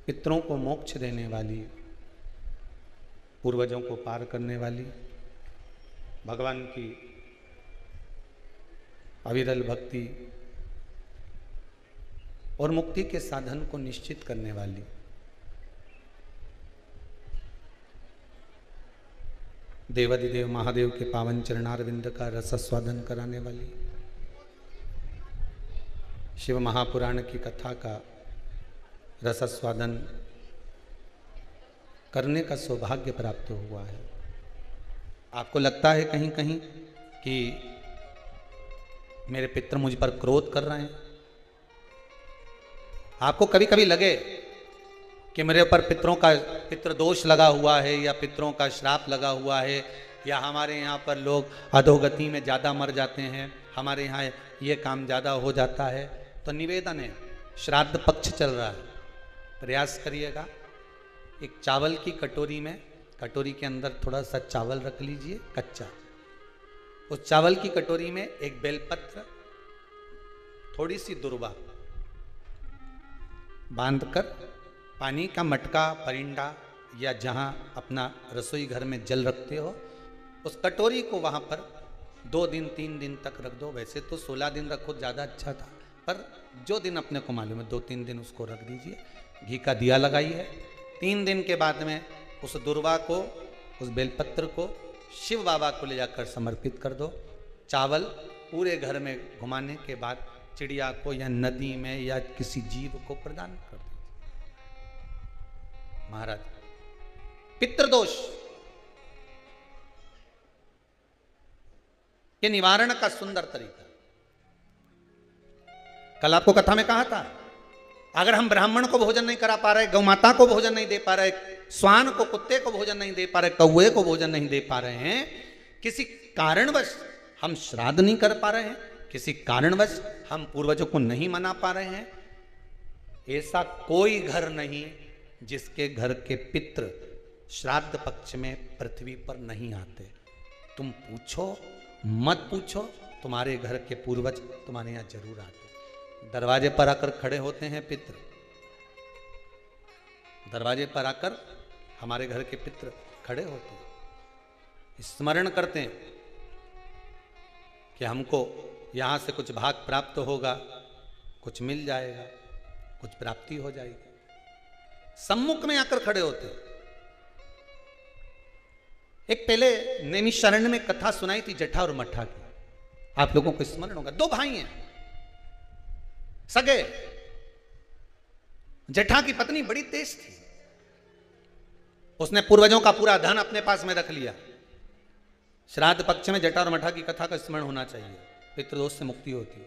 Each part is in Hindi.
पितरों को मोक्ष देने वाली, पूर्वजों को पार करने वाली, भगवान की अविरल भक्ति और मुक्ति के साधन को निश्चित करने वाली, देवादिदेव महादेव के पावन चरणारविंद का रसस्वादन कराने वाली, शिव महापुराण की कथा का रसस्वादन करने का सौभाग्य प्राप्त हुआ है। आपको लगता है कहीं कहीं कि मेरे पितर मुझ पर क्रोध कर रहे हैं? आपको कभी कभी लगे कि मेरे ऊपर पितृ दोष लगा हुआ है या पितरों का श्राप लगा हुआ है, या हमारे यहाँ पर लोग अधोगति में ज़्यादा मर जाते हैं, हमारे यहाँ ये काम ज़्यादा हो जाता है, तो निवेदन है, श्राद्ध पक्ष चल रहा है, प्रयास करिएगा। एक चावल की कटोरी में, कटोरी के अंदर थोड़ा सा चावल रख लीजिए कच्चा, उस चावल की कटोरी में एक बेलपत्र, थोड़ी सी दुर्वा बांधकर पानी का मटका, परिंडा या जहां अपना रसोई घर में जल रखते हो, उस कटोरी को वहां पर 2 दिन 3 दिन तक रख दो। वैसे तो 16 दिन रखो ज़्यादा अच्छा था, पर जो दिन अपने को मालूम है 2-3 दिन उसको रख दीजिए। घी का दिया लगाइए। 3 दिन के बाद में उस दुर्वा को, उस बेलपत्र को शिव बाबा को ले जाकर समर्पित कर दो। चावल पूरे घर में घुमाने के बाद चिड़िया को या नदी में या किसी जीव को प्रदान कर दो। महाराज, पितृदोष के निवारण का सुंदर तरीका। कल आपको कथा में कहा था, अगर हम ब्राह्मण को भोजन नहीं करा पा रहे, गौ माता को भोजन नहीं दे पा रहे, श्वान को, कुत्ते को भोजन नहीं दे पा रहे, कौवे को भोजन नहीं दे पा रहे हैं, किसी कारणवश हम श्राद्ध नहीं कर पा रहे हैं, किसी कारणवश हम पूर्वजों को नहीं मना पा रहे हैं, ऐसा कोई घर नहीं जिसके घर के पितृ श्राद्ध पक्ष में पृथ्वी पर नहीं आते। तुम पूछो मत पूछो, तुम्हारे घर के पूर्वज तुम्हारे यहां जरूर आते। दरवाजे पर आकर खड़े होते हैं पितृ, दरवाजे पर आकर हमारे घर के पितृ खड़े होते हैं, स्मरण करते हैं कि हमको यहां से कुछ भाग प्राप्त होगा, कुछ मिल जाएगा, कुछ प्राप्ति हो जाएगी। सम्मुख में आकर खड़े होते। एक पहले नैमिषारण्य में कथा सुनाई थी जटा और मठा की, आप लोगों को स्मरण होगा। 2 भाई हैं सगे। जटा की पत्नी बड़ी तेज थी, उसने पूर्वजों का पूरा धन अपने पास में रख लिया। श्राद्ध पक्ष में जटा और मठा की कथा का स्मरण होना चाहिए, पितृदोष से मुक्ति होती है।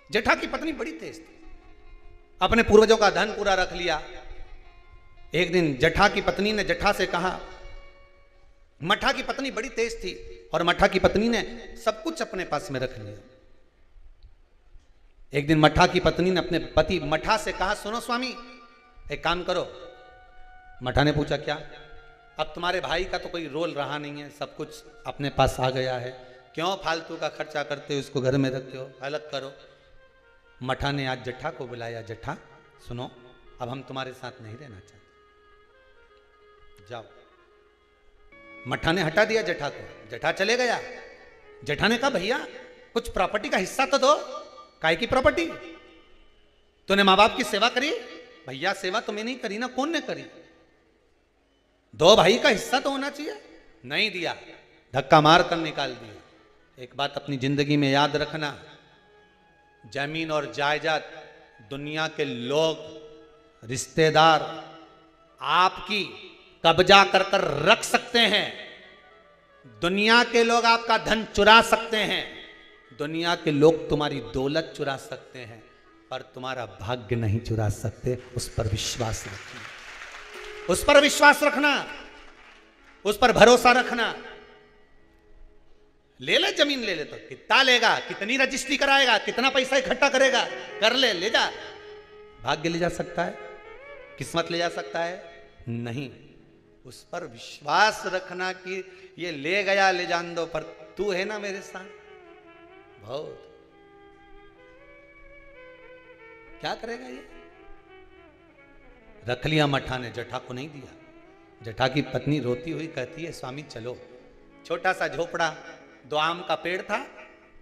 जटा की पत्नी बड़ी तेज थी, अपने पूर्वजों का धन पूरा रख लिया। एक दिन जटा की पत्नी ने जटा से कहा, मठा की पत्नी बड़ी तेज थी और मठा की पत्नी ने सब कुछ अपने पास में रख लिया। एक दिन मठा की पत्नी ने अपने पति मठा से कहा, सुनो स्वामी, एक काम करो। मठा ने पूछा, क्या? अब तुम्हारे भाई का तो कोई रोल रहा नहीं है, सब कुछ अपने पास आ गया है, क्यों फालतू का खर्चा करते हो, इसको घर में रखते हो, अलग करो। मठा ने आज जटा को बुलाया, जटा सुनो, अब हम तुम्हारे साथ नहीं रहना चाहते, जाओ। मठा ने हटा दिया जटा को, जटा चले गया। जटा ने कहा, भैया कुछ प्रॉपर्टी का हिस्सा तो दो। काय की प्रॉपर्टी? तूने माँ बाप की सेवा करी? भैया सेवा तुम्हें नहीं करी ना, कौन ने करी? 2 भाई का हिस्सा तो होना चाहिए। नहीं दिया, धक्का मार कर निकाल दिया। एक बात अपनी जिंदगी में याद रखना, जमीन और जायदाद दुनिया के लोग, रिश्तेदार आपकी कब्जा कर कर रख सकते हैं, दुनिया के लोग आपका धन चुरा सकते हैं, दुनिया के लोग तुम्हारी दौलत चुरा सकते हैं, पर तुम्हारा भाग्य नहीं चुरा सकते। उस पर विश्वास रखना, उस पर विश्वास रखना, उस पर भरोसा रखना। ले ले जमीन, ले ले तो कितना लेगा, कितनी रजिस्ट्री कराएगा, कितना पैसा इकट्ठा करेगा, कर ले, ले जा। भाग्य ले जा सकता है, किस्मत ले जा सकता है? नहीं। उस पर विश्वास रखना कि ये ले गया ले जान दो, पर तू है ना मेरे साथ। बहुत क्या करेगा ये? रख लिया मठा ने, जटा को नहीं दिया। जटा की पत्नी रोती हुई कहती है स्वामी चलो। छोटा सा झोपड़ा, 2 आम का पेड़ था,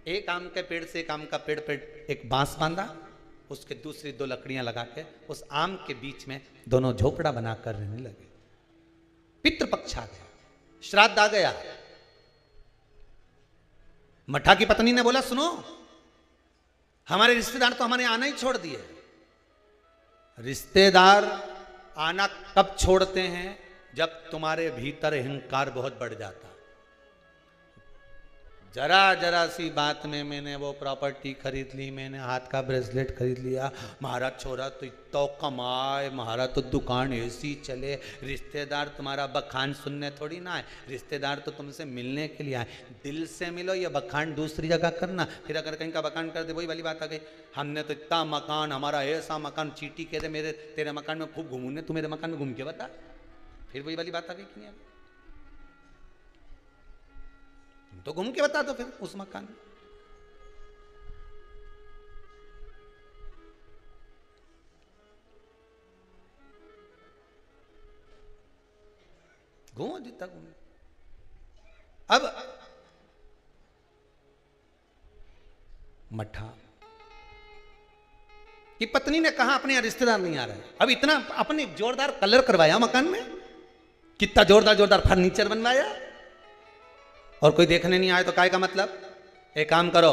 एक आम के पेड़ से एक आम का पेड़ पे एक बांस बांधा, उसके दूसरी 2 लकड़ियां लगा के उस आम के बीच में दोनों झोपड़ा बनाकर रहने लगे। पितृपक्ष आ गया, श्राद्ध आ गया। मठा की पत्नी ने बोला सुनो, हमारे रिश्तेदार तो हमारे आना ही छोड़ दिए। रिश्तेदार आना कब छोड़ते हैं? जब तुम्हारे भीतर अहंकार बहुत बढ़ जाता। जरा जरा सी बात में मैंने वो प्रॉपर्टी खरीद ली, मैंने हाथ का ब्रेसलेट खरीद लिया, महाराज छोरा तो इतना कमाए, महाराज तो दुकान ऐसी चले। रिश्तेदार तुम्हारा बखान सुनने थोड़ी ना है, रिश्तेदार तो तुमसे मिलने के लिए आए। दिल से मिलो, ये बखान दूसरी जगह करना। फिर अगर कहीं का बखान कर दे, वही वाली बात आ गई, हमने तो इतना मकान, हमारा ऐसा मकान, चीटी कह दे मेरे तेरे मकान में खूब घूमूने, तू मेरे मकान में घूम के बता। फिर वही वाली बात आ गई कि नहीं? तो घूम के बता दो फिर उस मकान में। घूमो जितना घूमो। अब मठा की पत्नी ने कहा अपने रिश्तेदार नहीं आ रहे। अब इतना अपने जोरदार कलर करवाया मकान में, कितना जोरदार जोरदार फर्नीचर बनवाया, और कोई देखने नहीं आए तो काय का मतलब? एक काम करो,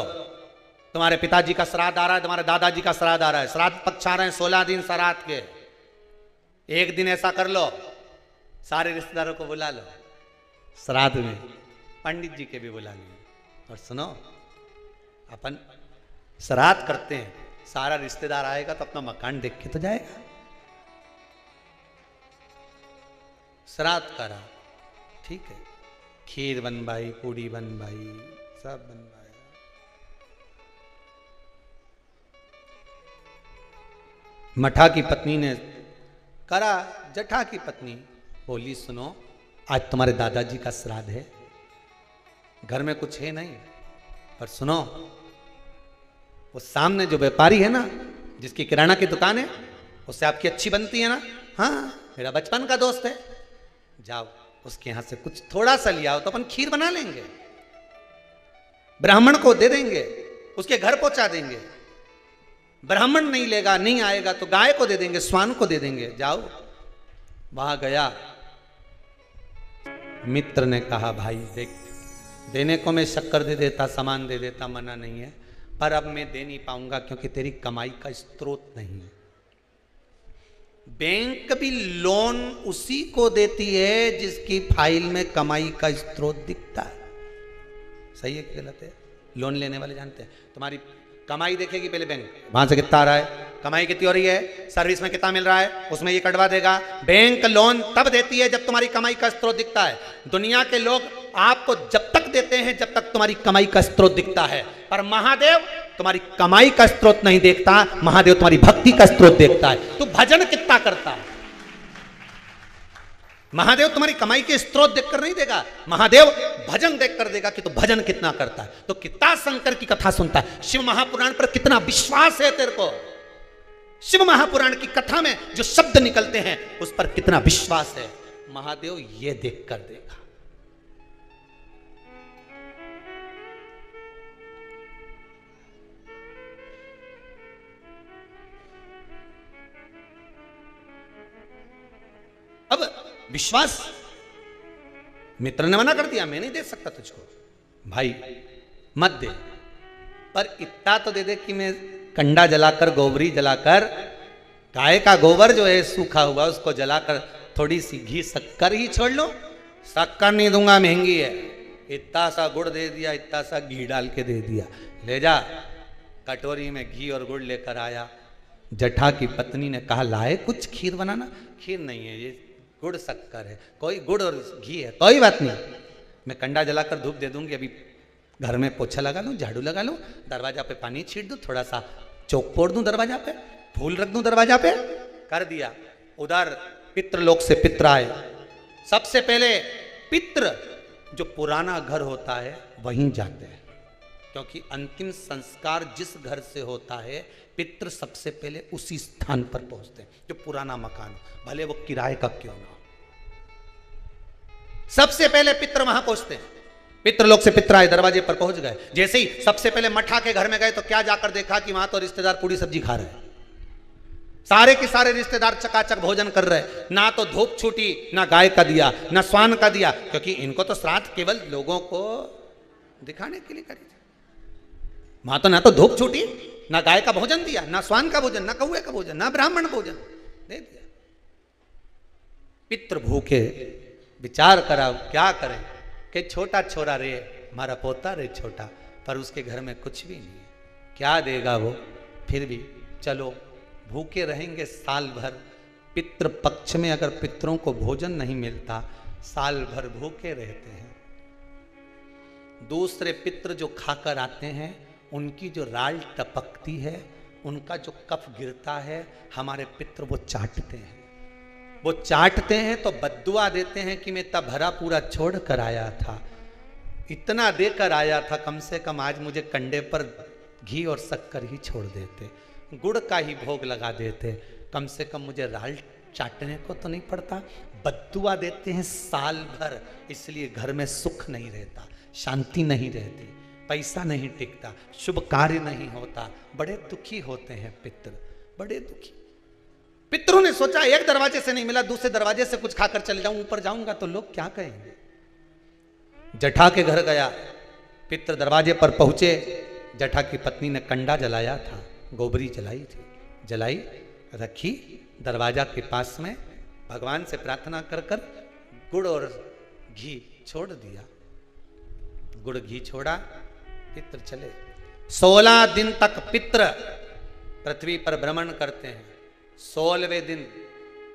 तुम्हारे पिताजी का श्राद्ध आ रहा है, तुम्हारे दादाजी का श्राद्ध आ रहा है, श्राद्ध पक्ष आ रहे हैं 16 दिन श्राद्ध के। एक दिन ऐसा कर लो, सारे रिश्तेदारों को बुला लो श्राद्ध में, पंडित जी के भी बुला लो। और सुनो, अपन श्राद्ध करते हैं, सारा रिश्तेदार आएगा तो अपना मकान देख के तो जाएगा। श्राद्ध करा, ठीक है, खीर बनवाई, पूड़ी बनवाई, सब बनवाया। मठा की पत्नी ने करा। जटा की पत्नी बोली सुनो, आज तुम्हारे दादाजी का श्राद्ध है, घर में कुछ है नहीं, पर सुनो, वो सामने जो व्यापारी है ना, जिसकी किराना की दुकान है, उससे आपकी अच्छी बनती है ना? हाँ, मेरा बचपन का दोस्त है, जाओ उसके यहां से कुछ थोड़ा सा लिया हो तो अपन खीर बना लेंगे, ब्राह्मण को दे देंगे, उसके घर पहुंचा देंगे। ब्राह्मण नहीं लेगा, नहीं आएगा तो गाय को दे देंगे, स्वान को दे देंगे। जाओ। वहां गया, मित्र ने कहा भाई देख, देने को मैं शक्कर दे देता, सामान दे देता, मना नहीं है, पर अब मैं दे नहीं पाऊंगा क्योंकि तेरी कमाई का स्रोत नहीं है। बैंक भी लोन उसी को देती है जिसकी फाइल में कमाई का स्रोत दिखता है। सही है कि गलत है? लोन लेने वाले जानते हैं, तुम्हारी कमाई देखेगी पहले बैंक, वहां से कितना आ रहा है, कमाई कितनी हो रही है, सर्विस में कितना मिल रहा है, उसमें ये कटवा देगा। बैंक लोन तब देती है जब तुम्हारी कमाई का स्रोत दिखता है। दुनिया के लोग आपको जब तक देते हैं जब तक तुम्हारी कमाई का स्रोत दिखता है, पर महादेव तुम्हारी कमाई का स्रोत नहीं देखता, महादेव तुम्हारी भक्ति का स्रोत देखता है। तू भजन कितना करता है, महादेव तुम्हारी कमाई के स्रोत देखकर नहीं देगा, महादेव भजन देखकर देगा कि तू भजन कितना करता है। तो कितना शंकर की कथा सुनता है, शिव महापुराण पर कितना विश्वास है तेरे को, शिव महापुराण की कथा में जो शब्द निकलते हैं उस पर कितना विश्वास है, महादेव ये देखकर देगा। अब विश्वास, मित्र ने मना कर दिया, मैं नहीं दे सकता तुझको, भाई मत दे, पर इतना तो दे दे कि मैं कंडा जलाकर, गोबरी जलाकर, गाय का गोबर जो है सूखा हुआ उसको जलाकर थोड़ी सी घी शक्कर ही छोड़ लो। शक्कर नहीं दूंगा, महंगी है। इतना सा गुड़ दे दिया, इतना सा घी डाल के दे दिया, ले जा। कटोरी में घी और गुड़ लेकर आया। जटा की पत्नी ने कहा लाए कुछ खीर बनाना। खीर नहीं है, ये गुड़ शक्कर है। कोई गुड़ और घी है, कोई बात नहीं, मैं कंडा जलाकर धूप दे दूंगी। अभी घर में पोछा लगा लूँ, झाड़ू लगा लूँ, दरवाजा पे पानी छीट दूँ, थोड़ा सा चौक फोड़ दूँ दरवाजा पे, फूल रख दूँ दरवाजा पे, कर दिया। उधर पितृलोक से पित्र आए। सबसे पहले पित्र जो पुराना घर होता है वहीं जाते हैं। क्योंकि अंतिम संस्कार जिस घर से होता है पितृ सबसे पहले उसी स्थान पर पहुंचते हैं, जो पुराना मकान हो, भले वो किराए का क्यों ना हो, सबसे पहले पितृ वहां पहुंचते हैं। पितृलोक से पितर आए, दरवाजे पर पहुंच गए। जैसे ही सबसे पहले मठा के घर में गए तो क्या जाकर देखा कि वहां तो रिश्तेदार पूरी सब्जी खा रहे हैं। सारे के सारे रिश्तेदार चकाचक भोजन कर रहे, ना तो धूप छूटी, ना गाय का दिया, ना स्वान का दिया, क्योंकि इनको तो श्राद्ध केवल लोगों को दिखाने के लिए करी थी। वहां तो ना तो धूप छूटी, ना गाय का भोजन दिया, ना स्वान का भोजन, ना कौए का भोजन, ना ब्राह्मण भोजन दे दिया। पितृ भूखे, विचार करा क्या करें कि छोटा छोरा रे, हमारा पोता रे छोटा, पर उसके घर में कुछ भी नहीं है, क्या देगा वो। फिर भी चलो भूखे रहेंगे साल भर। पितृ पक्ष में अगर पितरों को भोजन नहीं मिलता, साल भर भूखे रहते हैं। दूसरे पितृ जो खाकर आते हैं, उनकी जो राल टपकती है, उनका जो कफ गिरता है, हमारे पितृ वो चाटते हैं। वो चाटते हैं तो बद्दुआ देते हैं कि मैं तब भरा पूरा छोड़ कर आया था, इतना देकर आया था, कम से कम आज मुझे कंडे पर घी और शक्कर ही छोड़ देते, गुड़ का ही भोग लगा देते, कम से कम मुझे राल चाटने को तो नहीं पड़ता। बद्दुआ देते हैं साल भर, इसलिए घर में सुख नहीं रहता, शांति नहीं रहती, पैसा नहीं टिकता, शुभ कार्य नहीं होता, बड़े दुखी होते हैं पितृ, बड़े दुखी। पितरों ने सोचा एक दरवाजे से नहीं मिला, दूसरे दरवाजे से कुछ खाकर चले जाऊं, ऊपर जाऊंगा तो लोग क्या कहेंगे। जठा के घर गया, पितृ दरवाजे पर पहुंचे, जठा की पत्नी ने कंडा जलाया था, गोबरी जलाई थी, जलाई रखी दरवाजा के पास में, भगवान से प्रार्थना कर कर गुड़ और घी छोड़ दिया, गुड़ घी छोड़ा, पितृ चले। 16 दिन तक पितृ पृथ्वी पर भ्रमण करते हैं। 16वें दिन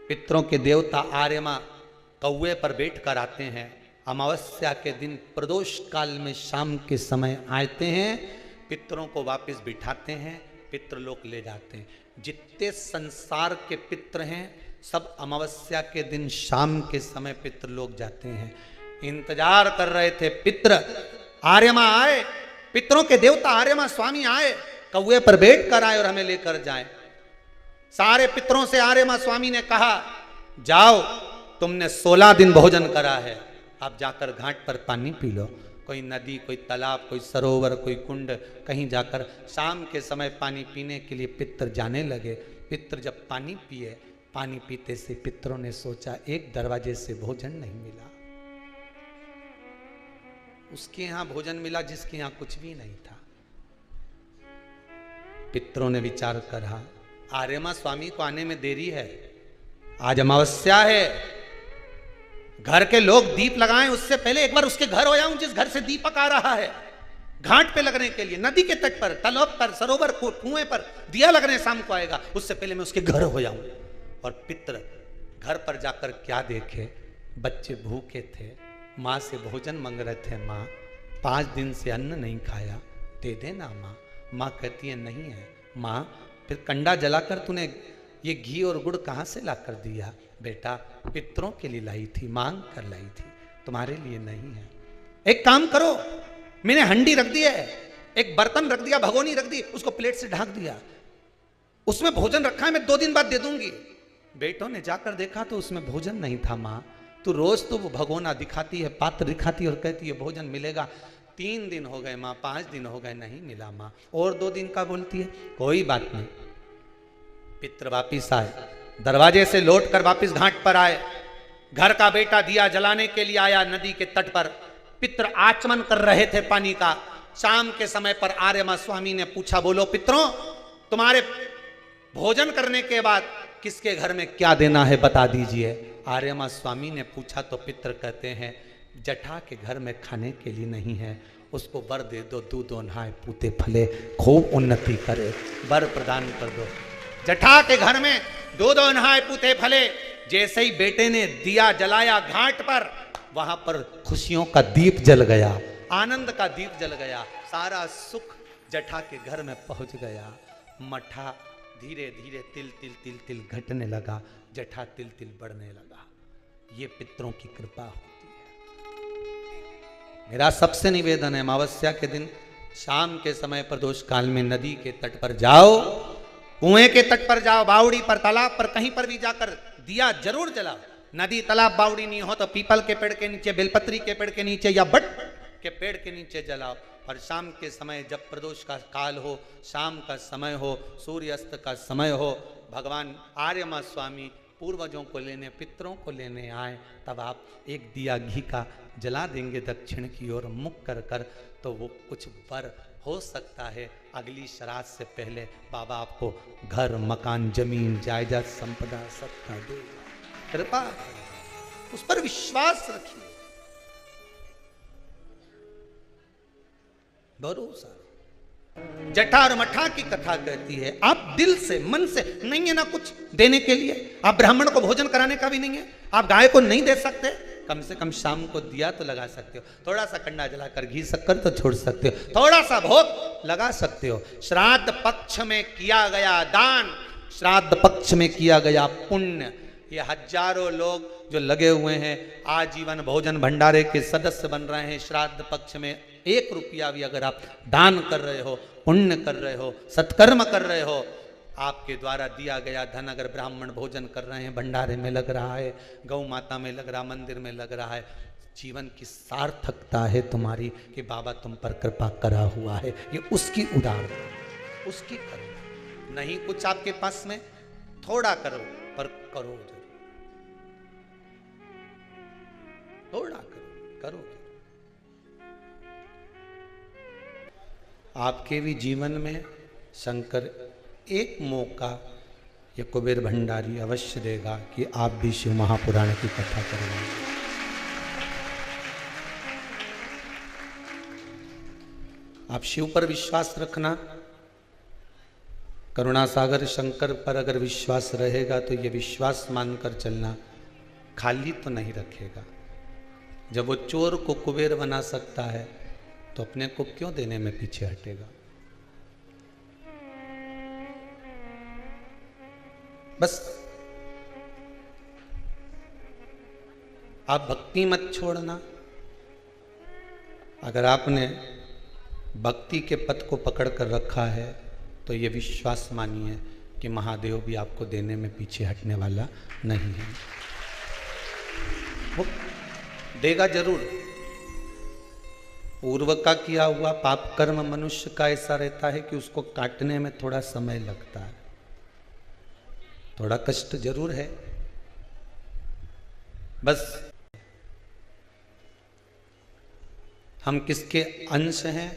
पितरों के देवता आर्यमा कौए पर बैठ कर आते हैं। अमावस्या के दिन प्रदोष काल में शाम के समय आते हैं, पितरों को वापस बिठाते हैं, पितृलोक ले जाते हैं। जितने संसार के पितृ हैं सब अमावस्या के दिन शाम के समय पितृलोक जाते हैं। इंतजार कर रहे थे पितृ, आर्यमा आए, पितरों के देवता आर्यमा स्वामी आए, कौए पर बैठ कर आए और हमें लेकर जाए। सारे पितरों से आर्यमा स्वामी ने कहा, जाओ तुमने 16 दिन भोजन करा है, आप जाकर घाट पर पानी पी लो, कोई नदी, कोई तालाब, कोई सरोवर, कोई कुंड, कहीं जाकर शाम के समय पानी पीने के लिए पितर जाने लगे। पितर जब पानी पिए, पानी पीते से पितरों ने सोचा एक दरवाजे से भोजन नहीं मिला, उसके यहां भोजन मिला जिसके यहां कुछ भी नहीं था। पितरों ने विचार करा, आर्यमा स्वामी को आने में देरी है, आज अमावस्या है, घर के लोग दीप लगाएं, उससे पहले एक बार उसके घर हो जाऊं जिस घर से दीपक आ रहा है, घाट पे लगने के लिए, नदी के तट पर, तालाब पर, सरोवर, कुएं पर दिया लगने शाम को आएगा, उससे पहले मैं उसके घर हो जाऊं। और पितर घर पर जाकर क्या देखे, बच्चे भूखे थे, माँ से भोजन मांग रहे थे, माँ 5 दिन से अन्न नहीं खाया, दे देना माँ। माँ कहती है नहीं है। माँ फिर कंडा जलाकर तूने ये घी और गुड़ कहाँ से ला कर दिया? बेटा पितरों के लिए लाई थी, मांग कर लाई थी, तुम्हारे लिए नहीं है। एक काम करो, मैंने हंडी रख दी है, एक बर्तन रख दिया, भगोनी रख दी, उसको प्लेट से ढक दिया, उसमें भोजन रखा है, मैं 2 दिन बाद दे दूंगी। बेटों ने जाकर देखा तो उसमें भोजन नहीं था। माँ तू रोज तो वो भगोना दिखाती है, पात्र दिखाती है और कहती है भोजन मिलेगा। 3 दिन हो गए माँ, 5 दिन हो गए, नहीं मिला माँ, और 2 दिन का बोलती है। कोई बात नहीं। पितर वापिस आए, दरवाजे से लौटकर वापिस घाट पर आए, घर का बेटा दिया जलाने के लिए आया नदी के तट पर। पितर आचमन कर रहे थे पानी का। शाम के समय पर आर्यमा स्वामी ने पूछा, बोलो पितरों, तुम्हारे भोजन करने के बाद किसके घर में क्या देना है बता दीजिए। आर्यमा स्वामी ने पूछा तो पितर कहते हैं, जठा के घर में खाने के लिए नहीं है, उसको वर दे दो, दूध नहाए पूते फले, खूब उन्नति करे, वर प्रदान कर दो। जठा के घर में दूध नहाए पूते फले। जैसे ही बेटे ने दिया जलाया घाट पर, वहां पर खुशियों का दीप जल गया, आनंद का दीप जल गया, सारा सुख जठा के घर में पहुंच गया। मठा धीरे धीरे तिल तिल तिल तिल घटने लगा, जठा तिल तिल बढ़ने लगा। ये पितरों की कृपा होती है। मेरा सबसे निवेदन है, अमावस्या के दिन शाम के समय प्रदोष काल में नदी के तट पर जाओ, कुएं के तट पर जाओ, बावड़ी पर, तालाब पर, कहीं पर भी जाकर दिया जरूर जलाओ। नदी तालाब बावड़ी नहीं हो तो पीपल के पेड़ के नीचे, बेलपत्री के पेड़ के नीचे या बट के पेड़ के नीचे जलाओ। और शाम के समय जब प्रदोष का काल हो, शाम का समय हो, सूर्यास्त का समय हो, भगवान आर्यमा स्वामी पूर्वजों को लेने, पितरों को लेने आए, तब आप एक दिया घी का जला देंगे दक्षिण की ओर मुख कर कर, तो वो कुछ वर हो सकता है। अगली श्राद्ध से पहले बाबा आपको घर, मकान, जमीन, जायदाद, संपदा सब कर देगा। कृपा, उस पर विश्वास रखिए, भरोसा। जटा और मठा की कथा कहती है, आप दिल से, मन से नहीं है ना कुछ देने के लिए, आप ब्राह्मण को भोजन कराने का भी नहीं है, आप गाय को नहीं दे सकते, कम से कम शाम को दिया तो लगा सकते हो, थोड़ा सा कंडा जलाकर घी शक्कर तो छोड़ सकते हो, थोड़ा सा भोग लगा सकते हो। श्राद्ध पक्ष में किया गया दान, श्राद्ध पक्ष में किया गया पुण्य, ये हजारों लोग जो लगे हुए हैं आजीवन भोजन भंडारे के सदस्य बन रहे हैं, श्राद्ध पक्ष में 1 रुपया भी अगर आप दान कर रहे हो, पुण्य कर रहे हो, सत्कर्म कर रहे हो, आपके द्वारा दिया गया धन अगर ब्राह्मण भोजन कर रहे हैं, भंडारे में लग रहा है, गौ माता में लग रहा, मंदिर में लग रहा है, जीवन की सार्थकता है तुम्हारी कि बाबा तुम पर कृपा करा हुआ है। ये उसकी उदारता, उसकी करो। नहीं कुछ आपके पास में, थोड़ा करो पर करो जरूर, थोड़ा करो जरूर। आपके भी जीवन में शंकर एक मौका ये कुबेर भंडारी अवश्य देगा कि आप भी शिव महापुराण की कथा करेंगे। आप शिव पर विश्वास रखना, करुणासागर शंकर पर अगर विश्वास रहेगा तो ये विश्वास मानकर चलना, खाली तो नहीं रखेगा। जब वो चोर को कुबेर बना सकता है तो अपने को क्यों देने में पीछे हटेगा। बस आप भक्ति मत छोड़ना। अगर आपने भक्ति के पथ को पकड़ कर रखा है तो ये विश्वास मानिए कि महादेव भी आपको देने में पीछे हटने वाला नहीं है, वो देगा जरूर। पूर्व का किया हुआ पाप कर्म मनुष्य का ऐसा रहता है कि उसको काटने में थोड़ा समय लगता है, थोड़ा कष्ट जरूर है। बस हम किसके अंश हैं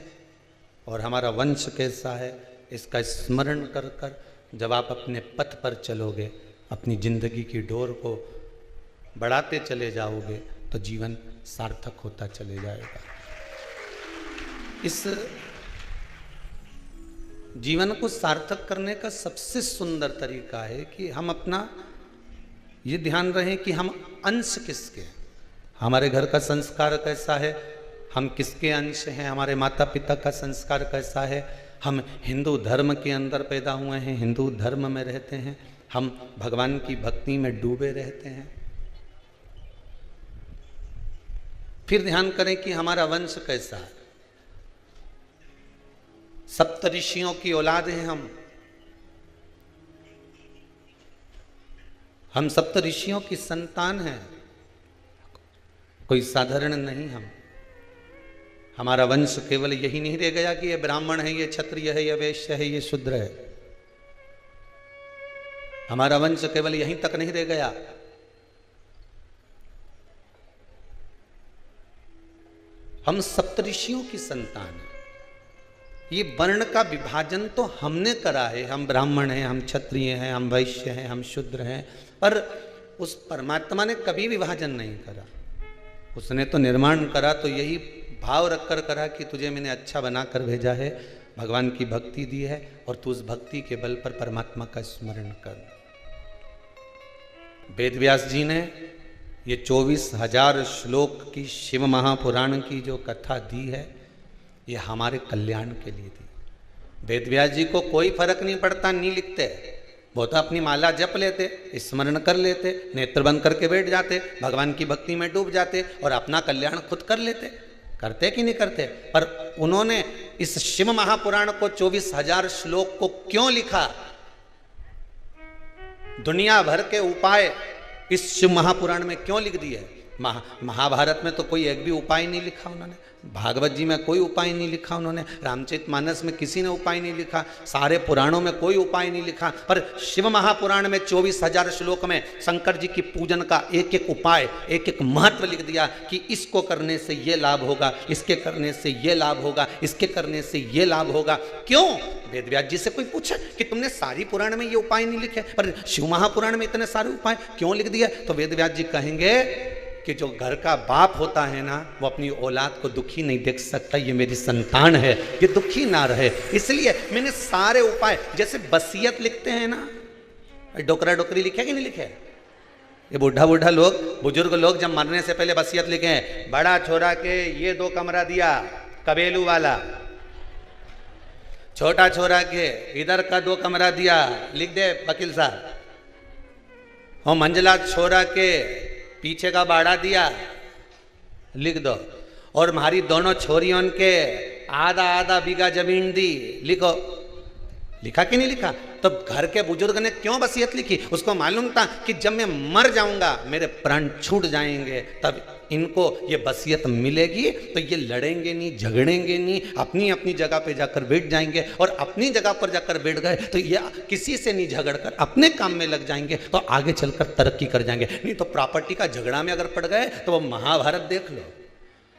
और हमारा वंश कैसा है, इसका स्मरण कर कर जब आप अपने पथ पर चलोगे, अपनी जिंदगी की डोर को बढ़ाते चले जाओगे तो जीवन सार्थक होता चले जाएगा। इस जीवन को सार्थक करने का सबसे सुंदर तरीका है कि हम अपना ये ध्यान रहे कि हम अंश किसके हैं, हमारे घर का संस्कार कैसा है, हम किसके अंश हैं, हमारे माता पिता का संस्कार कैसा है, हम हिंदू धर्म के अंदर पैदा हुए हैं, हिंदू धर्म में रहते हैं, हम भगवान की भक्ति में डूबे रहते हैं। फिर ध्यान करें कि हमारा वंश कैसा है। सप्त ऋषियों की औलाद हैं हम सप्त ऋषियों की संतान हैं, कोई साधारण नहीं। हमारा वंश केवल यही नहीं रह गया कि ये ब्राह्मण है, ये क्षत्रिय है, ये वैश्य है, ये शूद्र है। हमारा वंश केवल यहीं तक नहीं रह गया। हम सप्तऋषियों की संतान हैं। ये वर्ण का विभाजन तो हमने करा है, हम ब्राह्मण हैं, हम क्षत्रिय हैं, हम वैश्य हैं, हम शूद्र हैं, पर उस परमात्मा ने कभी विभाजन नहीं करा। उसने तो निर्माण करा तो यही भाव रखकर करा कि तुझे मैंने अच्छा बनाकर भेजा है, भगवान की भक्ति दी है और तू उस भक्ति के बल पर परमात्मा का स्मरण कर। वेद व्यास जी ने ये 24,000 श्लोक की शिव महापुराण की जो कथा दी है, ये हमारे कल्याण के लिए दी। वेद व्यास जी को कोई फर्क नहीं पड़ता, नहीं लिखते, वो तो अपनी माला जप लेते, स्मरण कर लेते, नेत्र बंद करके बैठ जाते, भगवान की भक्ति में डूब जाते और अपना कल्याण खुद कर लेते। करते कि नहीं करते, पर उन्होंने इस शिव महापुराण को 24,000 श्लोक को क्यों लिखा? दुनिया भर के उपाय इस शिव महापुराण में क्यों लिख दिए? महाभारत में तो कोई एक भी उपाय नहीं लिखा उन्होंने, भागवत जी में कोई उपाय नहीं लिखा उन्होंने, रामचरितमानस में किसी ने उपाय नहीं लिखा, सारे पुराणों में कोई उपाय नहीं लिखा, पर शिव महापुराण में 24,000 श्लोक में शंकर जी की पूजन का एक एक उपाय, एक एक महत्व लिख दिया कि इसको करने से ये लाभ होगा, इसके करने से ये लाभ होगा, इसके करने से ये लाभ होगा। क्यों? वेद व्यास जी से कोई पूछे कि तुमने सारी पुराण में ये उपाय नहीं लिखे, पर शिव महापुराण में इतने सारे उपाय क्यों लिख दिए? तो वेद व्यास जी कहेंगे कि जो घर का बाप होता है ना, वो अपनी औलाद को दुखी नहीं देख सकता, ये मेरी संतान है, ये दुखी ना रहे, इसलिए मैंने सारे उपाय, जैसे वसीयत लिखते हैं ना, डोकरा डोकरी लिखे कि नहीं लिखे? ये बूढ़ा बूढ़ा लोग, बुजुर्ग लोग जब मरने से पहले वसीयत लिखे हैं, बड़ा छोरा के ये 2 कमरा दिया कबेलू वाला, छोटा छोरा के इधर का 2 कमरा दिया, लिख दे वकील साहब, और मंझला छोरा के पीछे का बाड़ा दिया, लिख दो, और हमारी दोनों छोरियों के आधा आधा बीघा जमीन दी, लिखो। लिखा कि नहीं लिखा? तो घर के बुजुर्ग ने क्यों वसीयत लिखी? उसको मालूम था कि जब मैं मर जाऊंगा मेरे प्राण छूट जाएंगे, तब इनको ये वसीयत मिलेगी, तो ये लड़ेंगे नहीं, झगड़ेंगे नहीं, अपनी अपनी जगह पे जाकर बैठ जाएंगे, और अपनी जगह पर जाकर बैठ गए तो ये किसी से नहीं झगड़कर अपने काम में लग जाएंगे, तो आगे चलकर तरक्की कर जाएंगे। नहीं तो प्रॉपर्टी का झगड़ा में अगर पड़ गए तो वो महाभारत देख लो।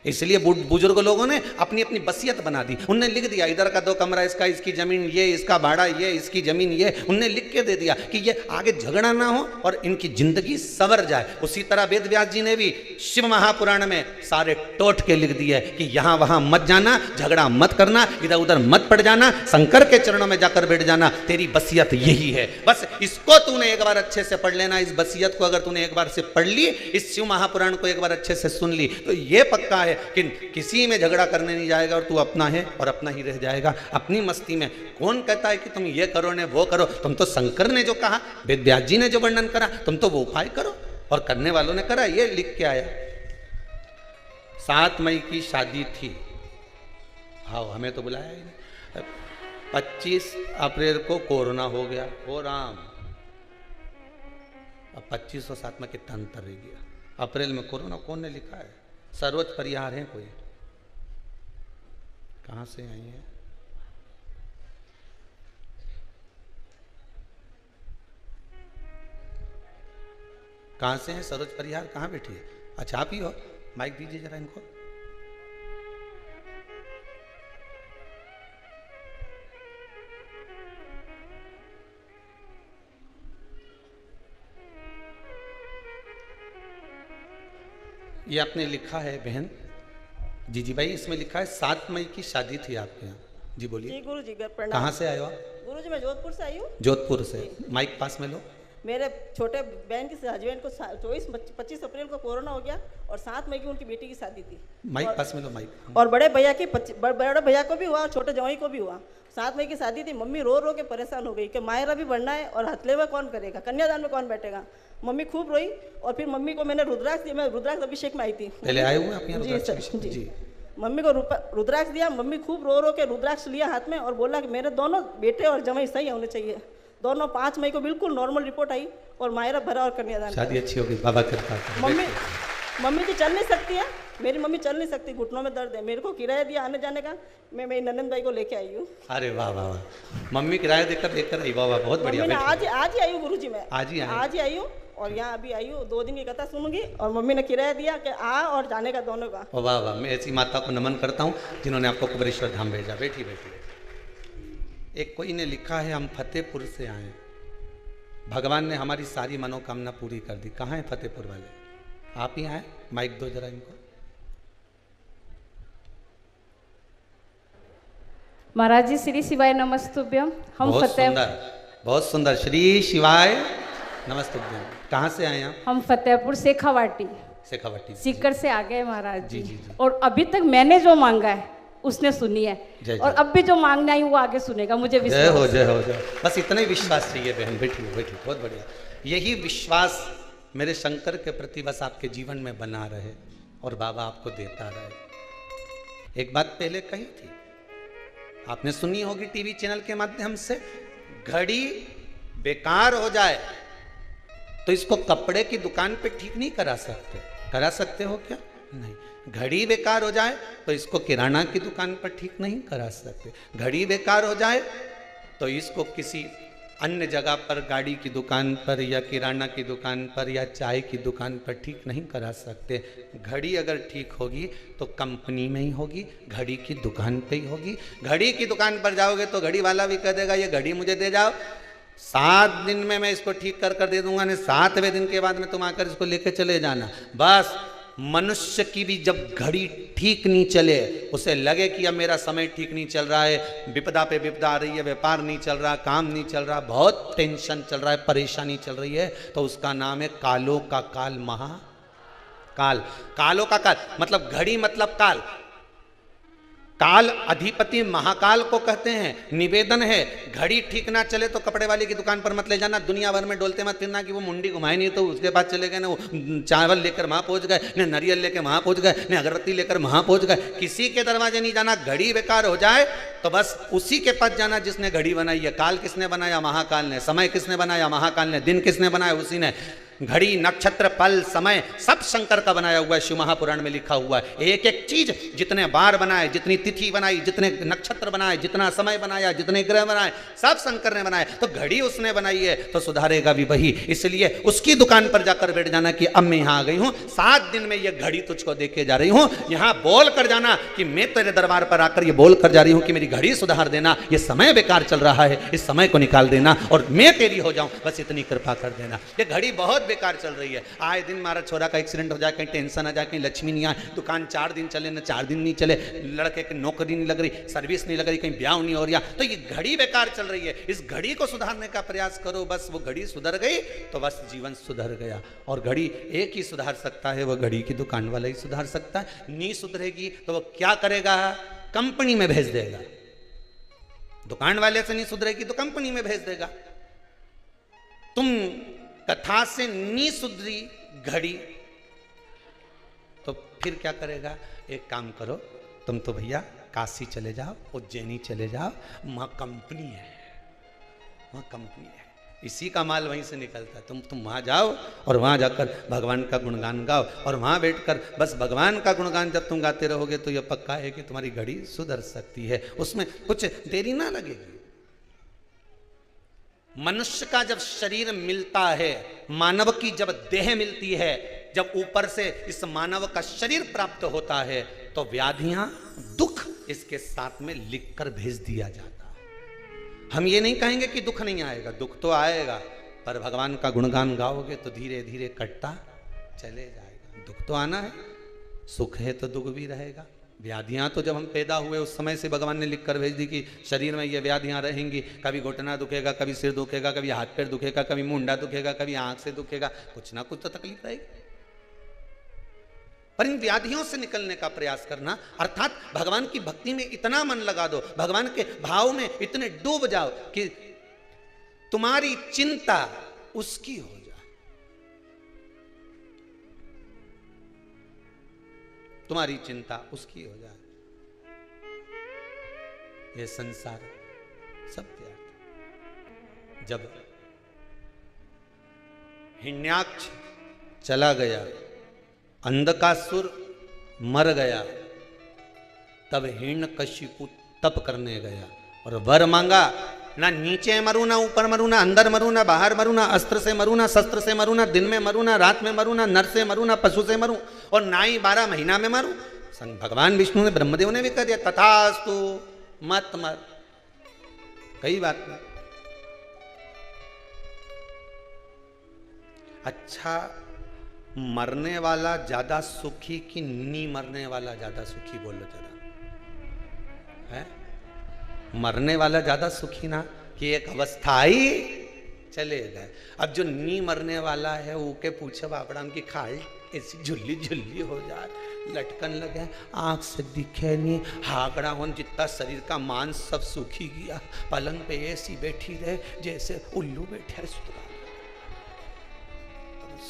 इसलिए बुजुर्ग लोगों ने अपनी अपनी वसीयत बना दी, उनने लिख दिया इधर का 2 कमरा इसका, इसकी जमीन ये, इसका भाड़ा ये, इसकी जमीन ये, उनने लिख के दे दिया कि ये आगे झगड़ा ना हो और इनकी जिंदगी संवर जाए। उसी तरह वेद व्यास जी ने भी शिव महापुराण में सारे टोट के लिख दिए कि यहां वहां मत जाना, झगड़ा मत करना, इधर उधर मत पड़ जाना, शंकर के चरणों में जाकर बैठ जाना, तेरी वसीयत यही है। बस इसको तूने एक बार अच्छे से पढ़ लेना, इस वसीयत को अगर तूने एक बार से पढ़ ली, इस शिव महापुराण को एक बार अच्छे से सुन ली, तो ये पक्का है कि किसी में झगड़ा करने नहीं जाएगा, और तू अपना है और अपना ही रह जाएगा, अपनी मस्ती में। कौन कहता है कि तुम ये करो ने वो करो? तुम तो शंकर ने जो कहा, वेद व्यास जी ने जो वर्णन करा, तुम तो वो उपाय करो, और करने वालों ने करा। ये लिख के आया 7 मई की शादी थी, हाँ हमें तो बुलाया ही नहीं। 25 अप्रैल को कोरोना हो गया, ओ राम, अब 25 और 7 में कितना अंतर रह गया? अप्रैल में कोरोना, कौन ने लिखा है? सर्वोच्च परिहार है कोई? कहां से आई है? कहां से है सर्वोच्च परिहार? कहां बैठी है? अच्छा आप ही हो, माइक दीजिए जरा इनको। ये आपने लिखा है बहन जी भाई, इसमें लिखा है 7 मई की शादी थी आपके यहाँ। जी बोलिए। जी गुरु जी, प्रणाम। कहाँ से आए हो आप? गुरु जी मैं जोधपुर से आई हूँ। जोधपुर से, माइक पास में लो। मेरे छोटे बहन के हस्बैंड को 25 अप्रैल को कोरोना हो गया, और 7 मई की उनकी बेटी की शादी थी। माइक पास में लो, माइक। और बड़े भैया की बड़े भैया को भी हुआ, और छोटे जवाई को भी हुआ। 7 मई की शादी थी। मम्मी रो रो के परेशान हो गई कि मायरा भी बढ़ना है, और हथले में कौन करेगा, कन्यादान में कौन बैठेगा। मम्मी खूब रोई, और फिर मम्मी को मैंने रुद्राक्ष दिया। मैं रुद्राक्ष अभिषेक में आई थी। पहले आए हुए आप यहाँ? जी सर, जी। मम्मी को रुद्राक्ष दिया। मम्मी खूब रो रो के रुद्राक्ष लिया हाथ में, और बोला कि मेरे दोनों बेटे और जमाई सही होने चाहिए। दोनों 5 मई को बिल्कुल नॉर्मल रिपोर्ट आई, और मायरा भरा और कन्यादान। शादी अच्छी हो गई, बाबा कृपा। मम्मी की चल नहीं सकती है, मेरी मम्मी चल नहीं सकती, घुटनों में दर्द है। मेरे को किराया दिया आने जाने का, मैं मेरी ननंद भाई को लेके आई हूँ। अरे वाह वाह वाह, मम्मी किराया देकर लेकर आई, वाह वाह, बहुत बढ़िया। आज ही आई हूँ गुरु जी, मैं आज ही आई हूँ, और यहाँ अभी आई हूँ। 2 दिन की कथा सुनूंगी, और मम्मी ने किराया दिया कि आ और जाने का दोनों का। वाह वाह, मैं ऐसी माता को नमन करता हूँ जिन्होंने आपको कुबेरेश्वर धाम भेजा। बैठी बैठी। एक कोई ने लिखा है, हम फतेहपुर से आए, भगवान ने हमारी सारी मनोकामना पूरी कर दी। कहाँ है फतेहपुर वाले? आप ही आए, माइक दो जरा इनको। महाराज जी श्री शिवाय नमस्तुभ्यम। हम बहुत सुंदर, श्री शिवाय नमस्तुभ्यम। कहाँ से आए आप? हम फतेहपुर शेखावाटी सीकर से आ गए महाराज जी। जी। और अभी तक मैंने जो मांगा है उसने सुनी है, और अब भी जो मांगना है वो आगे सुनेगा, मुझे विश्वास। जय हो। बस इतना ही विश्वास चाहिए बहन। बैठी, बहुत बढ़िया। यही विश्वास मेरे शंकर के प्रति बस आपके जीवन में बना रहे, और बाबा आपको देता रहे। एक बात पहले कही थी आपने सुनी होगी टीवी चैनल के माध्यम से, घड़ी बेकार हो जाए तो इसको कपड़े की दुकान पे ठीक नहीं करा सकते। करा सकते हो क्या? नहीं। घड़ी बेकार हो जाए तो इसको किराना की दुकान पर ठीक नहीं करा सकते। घड़ी बेकार हो जाए तो इसको किसी अन्य जगह पर, गाड़ी की दुकान पर या किराना की दुकान पर या चाय की दुकान पर ठीक नहीं करा सकते। घड़ी अगर ठीक होगी तो कंपनी में ही होगी, घड़ी की दुकान पे ही होगी। घड़ी की दुकान पर जाओगे तो घड़ी वाला भी कह देगा ये घड़ी मुझे दे जाओ, 7 दिन में मैं इसको ठीक कर दे दूंगा, नहीं 7वें दिन के बाद में तुम आकर इसको लेके चले जाना। बस मनुष्य की भी जब घड़ी ठीक नहीं चले, उसे लगे कि अब मेरा समय ठीक नहीं चल रहा है, विपदा पे विपदा आ रही है, व्यापार नहीं चल रहा, काम नहीं चल रहा, बहुत टेंशन चल रहा है, परेशानी चल रही है, तो उसका नाम है कालों का काल, महाकाल। कालों का काल मतलब घड़ी मतलब काल। काल अधिपति महाकाल को कहते हैं। निवेदन है घड़ी ठीक ना चले तो कपड़े वाले की दुकान पर मत ले जाना, दुनिया भर में डोलते मत फिरना कि वो मुंडी घुमाए नहीं तो उसके बाद चले गए ना, वो चावल लेकर वहां पहुंच गए, न नारियल लेकर वहां पहुंच गए, न अगरबत्ती लेकर वहां पहुंच गए। किसी के दरवाजे नहीं जाना। घड़ी बेकार हो जाए तो बस उसी के पास जाना जिसने घड़ी बनाई है। काल किसने बनाया? महाकाल ने। समय किसने बनाया? महाकाल ने। दिन किसने बनाया? उसी ने। घड़ी, नक्षत्र, पल, समय सब शंकर का बनाया हुआ है। शिव महापुराण में लिखा हुआ है। एक एक चीज जितने बार बनाए, जितनी तिथि बनाई, जितने नक्षत्र बनाए, जितना समय बनाया, जितने ग्रह बनाए, सब शंकर ने बनाए। तो घड़ी उसने बनाई है तो सुधारेगा भी वही। इसलिए उसकी दुकान पर जाकर बैठ जाना कि अब मैं यहां आ गई हूं, 7 दिन में यह घड़ी तुझको देके जा रही हूं। यहां बोल कर जाना कि मैं तेरे दरबार पर आकर यह बोल कर जा रही हूं कि मेरी घड़ी सुधार देना, यह समय बेकार चल रहा है, इस समय को निकाल देना और मैं तेरी हो जाऊं, बस इतनी कृपा कर देना। ये घड़ी बहुत बेकार चल रही है। आए दिन हमारा छोरा का एक्सीडेंट हो जाए, कहीं टेंशन आ जाए, कहीं लक्ष्मी नहीं आए, दुकान 4 दिन चले ना 4 दिन नहीं चले, लड़के की नौकरी नहीं लग रही, सर्विस नहीं लग रही, कहीं ब्याह नहीं हो रहा, तो ये घड़ी बेकार चल रही है। इस घड़ी को सुधारने का प्रयास करो। बस वो घड़ी सुधर गई तो बस जीवन सुधर गया। और घड़ी एक ही सुधार सकता है, वो घड़ी की दुकान वाला ही सुधार सकता है। नहीं सुधरेगी तो वो क्या करेगा? कंपनी में भेज देगा। दुकान वाले से नहीं सुधरेगी तो कंपनी में भेज देगा। तुम कथा से नहीं सुधरी घड़ी तो फिर क्या करेगा? एक काम करो, तुम तो भैया काशी चले जाओ, उज्जैनी चले जाओ, वहां कंपनी है, वहां कंपनी है, इसी का माल वहीं से निकलता है। तुम वहां जाओ और वहां जाकर भगवान का गुणगान गाओ और वहां बैठकर बस भगवान का गुणगान जब तुम गाते रहोगे तो यह पक्का है कि तुम्हारी घड़ी सुधर सकती है। उसमें कुछ देरी ना लगेगी। मनुष्य का जब शरीर मिलता है, मानव की जब देह मिलती है, जब ऊपर से इस मानव का शरीर प्राप्त होता है तो व्याधियां, दुख इसके साथ में लिखकर भेज दिया जाता है। हम ये नहीं कहेंगे कि दुख नहीं आएगा, दुख तो आएगा, पर भगवान का गुणगान गाओगे तो धीरे धीरे कटता चले जाएगा। दुख तो आना है, सुख है तो दुख भी रहेगा। व्याधियां तो जब हम पैदा हुए उस समय से भगवान ने लिख कर भेज दी कि शरीर में ये व्याधियां रहेंगी। कभी घुटना दुखेगा, कभी सिर दुखेगा, कभी हाथ पैर दुखेगा, कभी मुंडा दुखेगा, कभी आंख से दुखेगा, कुछ ना कुछ तो तकलीफ रहेगी। पर इन व्याधियों से निकलने का प्रयास करना, अर्थात भगवान की भक्ति में इतना मन लगा दो, भगवान के भाव में इतने डूब जाओ कि तुम्हारी चिंता उसकी हो जाए। तुम्हारी चिंता उसकी हो जाए। ये संसार सब त्याग। जब हिरण्याक्ष चला गया, अंधकासुर मर गया, तब हिरण्यकशिपु तप करने गया और वर मांगा, ना नीचे मरूं, ना ऊपर मरूं, ना अंदर मरूं, ना बाहर मरूं, ना अस्त्र से मरूं, ना शस्त्र से मरूं, ना दिन में मरूं, ना रात में मरूं, ना नर से मरूं, ना पशु से मरूं, और ना ही 12 महीना में मरूं। भगवान विष्णु ने, ब्रह्मदेव ने भी कह दिया तथास्तु, मत मर। कई बात नहीं। अच्छा, मरने वाला ज्यादा सुखी कि नहीं मरने वाला ज्यादा सुखी? बोलो जरा, है? मरने वाला ज्यादा सुखी ना, कि एक अवस्था आई चले गए। अब जो नी मरने वाला है वो के पूछे बापड़ा की खाल ऐसी झुल्ली झुल्ली हो जाए, लटकन लगे, आंख से दिखे नहीं, हागड़ा हो, जितना शरीर का मांस सब सूखी गया, पलंग पे ऐसी बैठी रहे जैसे उल्लू बैठे सुतरा,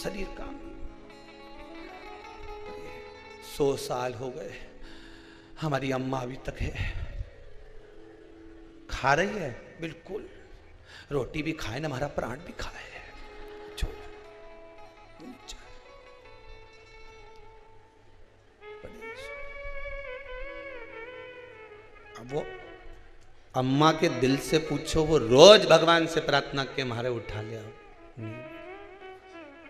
शरीर का 100 साल हो गए, हमारी अम्मा अभी तक है, खा रही है? बिल्कुल, रोटी भी खाए ना, हमारा प्राण भी खाए। अब वो अम्मा के दिल से पूछो, वो रोज भगवान से प्रार्थना के मारे उठा ले,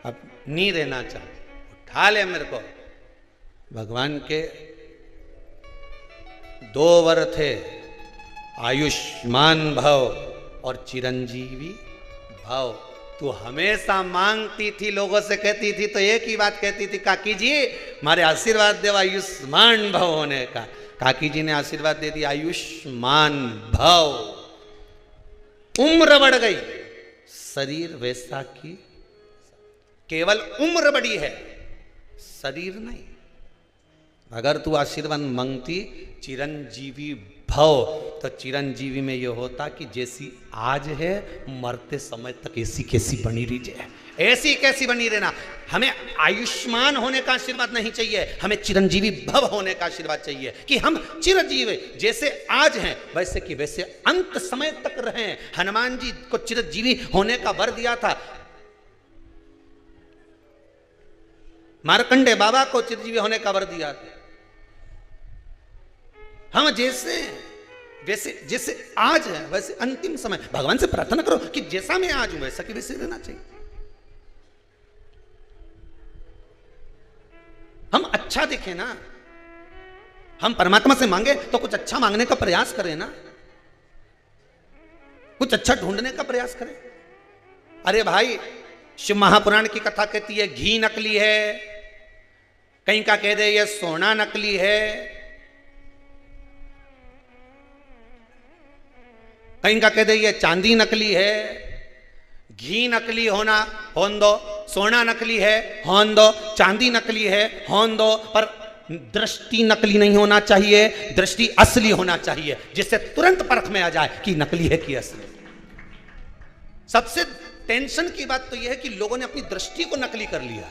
अब नहीं रहना चाहते, उठा ले मेरे को। भगवान के 2 वर थे, आयुष्मान भव और चिरंजीवी भव। तू हमेशा मांगती थी, लोगों से कहती थी तो एक ही बात कहती थी, काकी जी हमारे आशीर्वाद देव आयुष्मान भव होने का। काकी जी ने आशीर्वाद दे दिया, आयुष्मान भव। उम्र बढ़ गई, शरीर वैसा की केवल उम्र बढ़ी है, शरीर नहीं। अगर तू आशीर्वाद मांगती चिरंजीवी भव, तो चिरंजीवी में यह होता कि जैसी आज है मरते समय तक ऐसी कैसी बनी रही जाए, ऐसी कैसी बनी रहना। हमें आयुष्मान होने का आशीर्वाद नहीं चाहिए, हमें चिरंजीवी भव होने का आशीर्वाद चाहिए कि हम चिरंजीवी जैसे आज हैं वैसे कि वैसे अंत समय तक रहें। हनुमान जी को चिरंजीवी होने का वर दिया था, मार्कंडे बाबा को चिरंजीवी होने का वर दिया था। हम जैसे वैसे जैसे आज है वैसे अंतिम समय, भगवान से प्रार्थना करो कि जैसा मैं आज हूं वैसा कि वैसे रहना चाहिए। हम अच्छा दिखे ना, हम परमात्मा से मांगे तो कुछ अच्छा मांगने का प्रयास करें ना, कुछ अच्छा ढूंढने का प्रयास करें। अरे भाई, शिव महापुराण की कथा कहती है घी नकली है, कहीं का कह दे ये सोना नकली है, कहीं का कह दे ये चांदी नकली है। घी नकली होना होन दो, सोना नकली है होन दो, चांदी नकली है होन दो, पर दृष्टि नकली नहीं होना चाहिए, दृष्टि असली होना चाहिए, जिससे तुरंत परख में आ जाए कि नकली है कि असली। सबसे टेंशन की बात तो यह है कि लोगों ने अपनी दृष्टि को नकली कर लिया।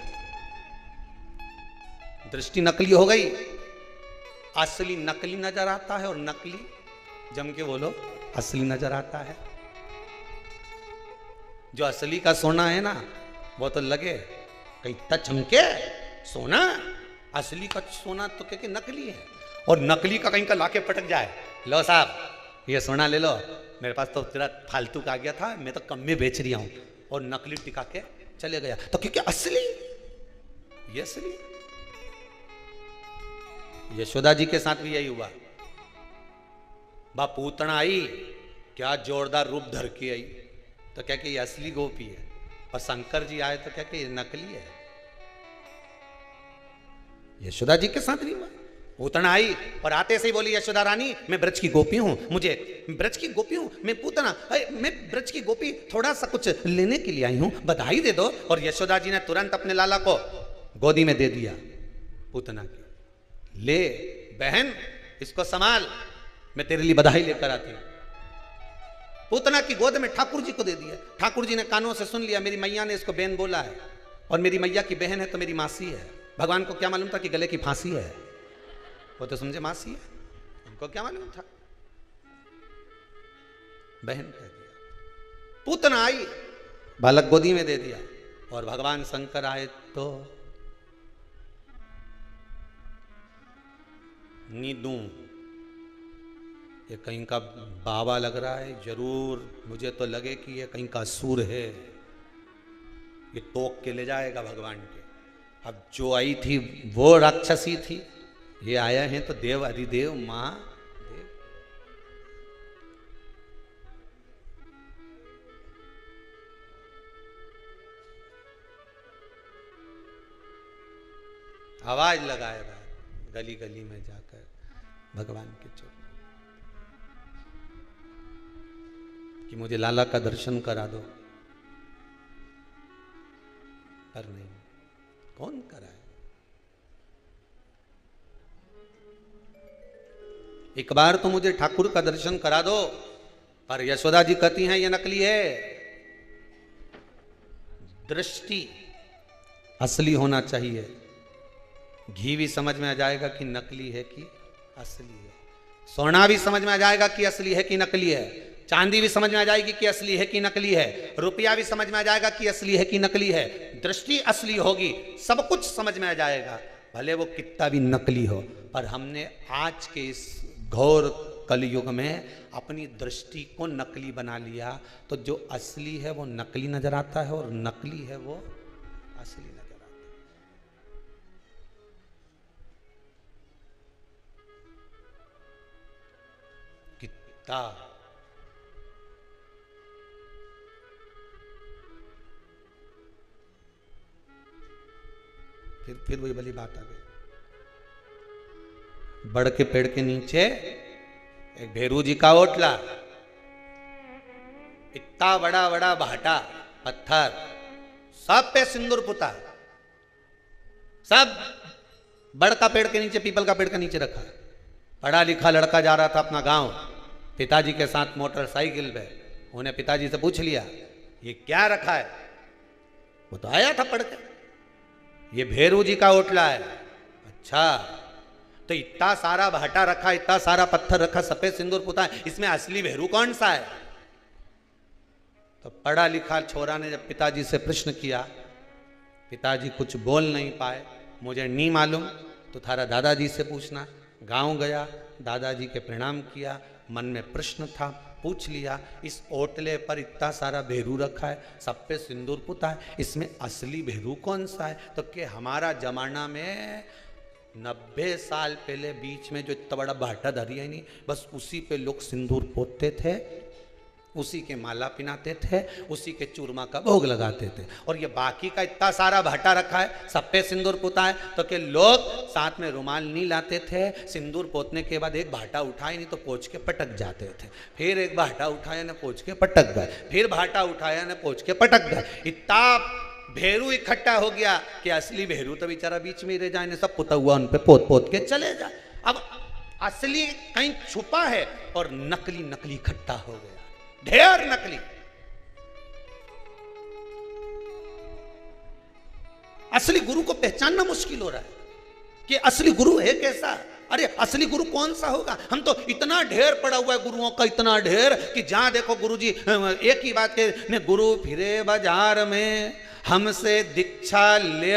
दृष्टि नकली हो गई, असली नकली नजर आता है और नकली जम के बोलो असली नजर आता है। जो असली का सोना है ना वो तो लगे कहीं तक चमके सोना, असली का सोना तो क्या नकली है, और नकली का कहीं का लाके पटक जाए, लो साहब ये सोना ले लो, मेरे पास तो तेरा फालतू का आ गया था, मैं तो कम में बेच रही हूं, और नकली टिका के चले गया, तो क्योंकि असली ये असली। यशोदा जी के साथ भी यही हुआ। बापू पूतना आई, क्या जोरदार रूप धर के आई, तो क्या कि ये असली गोपी है, और शंकर जी आए तो क्या कि ये नकली है। यशोदा जी के साथ भी हुआ। पूतना आई और आते से ही बोली यशोदा रानी मैं ब्रज की गोपी हूं, मुझे ब्रज की गोपी हूं, मैं पूतना, मैं ब्रज की गोपी, थोड़ा सा कुछ लेने के लिए आई हूं, बधाई दे दो। और यशोदा जी ने तुरंत अपने लाला को गोदी में दे दिया पूतना की, ले बहन इसको संभाल, मैं तेरे लिए बधाई लेकर आती हूं। पूतना की गोद में ठाकुर जी को दे दिया। ठाकुर जी ने कानों से सुन लिया, मेरी मैया ने इसको बहन बोला है, और मेरी मैया की बहन है तो मेरी मासी है। भगवान को क्या मालूम था कि गले की फांसी है, वो तो समझे मासी है, उनको क्या मालूम था, बहन कह दिया। पूतना आई, बालक गोदी में दे दिया, और भगवान शंकर आए तो नीदू, ये कहीं का बाबा लग रहा है, जरूर मुझे तो लगे कि ये कहीं का असुर है, ये तोक के ले जाएगा भगवान के। अब जो आई थी वो राक्षसी थी, ये आया है तो देव अधिदेव मां देव। आवाज लगाएगा गली गली में जाकर भगवान के चौक कि मुझे लाला का दर्शन करा दो, पर नहीं, कौन कराए। एक बार तो मुझे ठाकुर का दर्शन करा दो, पर यशोदा जी कहती हैं ये नकली है। दृष्टि असली होना चाहिए, घी भी समझ में आ जाएगा कि नकली है कि असली है। सोना भी समझ में आ जाएगा कि असली है कि नकली है, चांदी भी समझ में आ जाएगी कि असली है कि नकली है, रुपया भी समझ में आ जाएगा कि असली है कि नकली है, दृष्टि असली होगी, सब कुछ समझ में आ जाएगा, भले वो कितना भी नकली हो। पर हमने आज के इस घोर कलयुग में अपनी दृष्टि को नकली बना लिया, तो जो असली है वो नकली नजर आता है और नकली है वो असली नजर आता है। कितना फिर वही वाली बात आ गई। बड़ के पेड़ के नीचे एक भेरू जी का ओटला, इतना बड़ा बड़ा भाटा पत्थर, सब पे सिंदूर पुता, सब बड़ का पेड़ के नीचे, पीपल का पेड़ के नीचे रखा। पढ़ा लिखा लड़का जा रहा था अपना गांव, पिताजी के साथ मोटरसाइकिल पे। उन्हें पिताजी से पूछ लिया ये क्या रखा है, वो तो आया था पढ़ के, ये भेरू जी का ओटला है। अच्छा, तो इतना सारा भाटा रखा, इतना सारा पत्थर रखा, सफेद सिंदूर पुता है, इसमें असली भेरू कौन सा है? तो पढ़ा लिखा छोरा ने जब पिताजी से प्रश्न किया, पिताजी कुछ बोल नहीं पाए, मुझे नहीं मालूम, तो थारा दादाजी से पूछना। गांव गया, दादाजी के प्रणाम किया, मन में प्रश्न था, पूछ लिया इस ओटले पर इतना सारा भेरू रखा है, सब पे सिंदूर पुता है, इसमें असली भेरू कौन सा है? तो कि हमारा जमाना में 90 साल पहले बीच में जो इतना बड़ा भाटा धरी है नहीं, बस उसी पे लोग सिंदूर पोतते थे, उसी के माला पिनाते थे, उसी के चूरमा का भोग लगाते थे। और ये बाकी का इतना सारा भाटा रखा है, सब पे सिंदूर पोता है, तो कि लोग साथ में रुमाल नहीं लाते थे, सिंदूर पोतने के बाद एक भाटा उठाए नहीं तो पोंछ के पटक जाते थे, फिर एक भाटा उठाया ना पोंछ के पटक गए, फिर भाटा उठाया ना पोंछ के पटक गए। इतना भेरू इकट्ठा हो गया कि असली भेरू तो बेचारा बीच में रह जाए, सब पुता हुआ उन पे पोत पोत के चले जाए। अब असली कहीं छुपा है और नकली नकली इकट्ठा हो गया, ढेर नकली। असली गुरु को पहचानना मुश्किल हो रहा है कि असली गुरु है कैसा। अरे असली गुरु कौन सा होगा? हम तो इतना ढेर पड़ा हुआ है गुरुओं का, इतना ढेर कि जहां देखो गुरुजी एक ही बात के, गुरु फिरे बाजार में हमसे दीक्षा ले,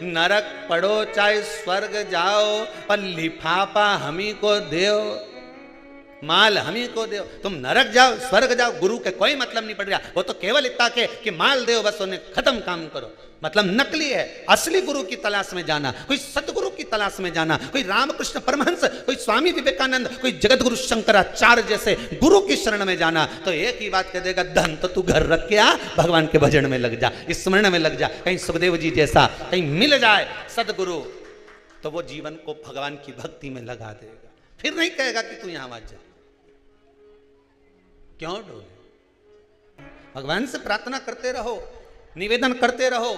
नरक पढ़ो चाहे स्वर्ग जाओ, पर लिफाफा हमी को दो, माल हमी को दो। तुम नरक जाओ स्वर्ग जाओ, गुरु के कोई मतलब नहीं पड़ रहा, वो तो केवल इतना के कि माल दो, बस उन्हें खत्म काम करो। मतलब नकली है। असली गुरु की तलाश में जाना, कोई सतगुरु की तलाश में जाना, कोई रामकृष्ण परमहंस, कोई स्वामी विवेकानंद, कोई जगत गुरु शंकराचार्य जैसे गुरु की शरण में जाना, तो एक ही बात कह देगा, धन तो तू घर रख के आ, भगवान के भजन में लग जा, स्मरण में लग जा, कहीं सुखदेव जी जैसा कहीं मिल जाए सदगुरु, तो वो जीवन को भगवान की भक्ति में लगा देगा। फिर नहीं कहेगा कि तू यहां मत जा। क्यों डोले? भगवान से प्रार्थना करते रहो, निवेदन करते रहो।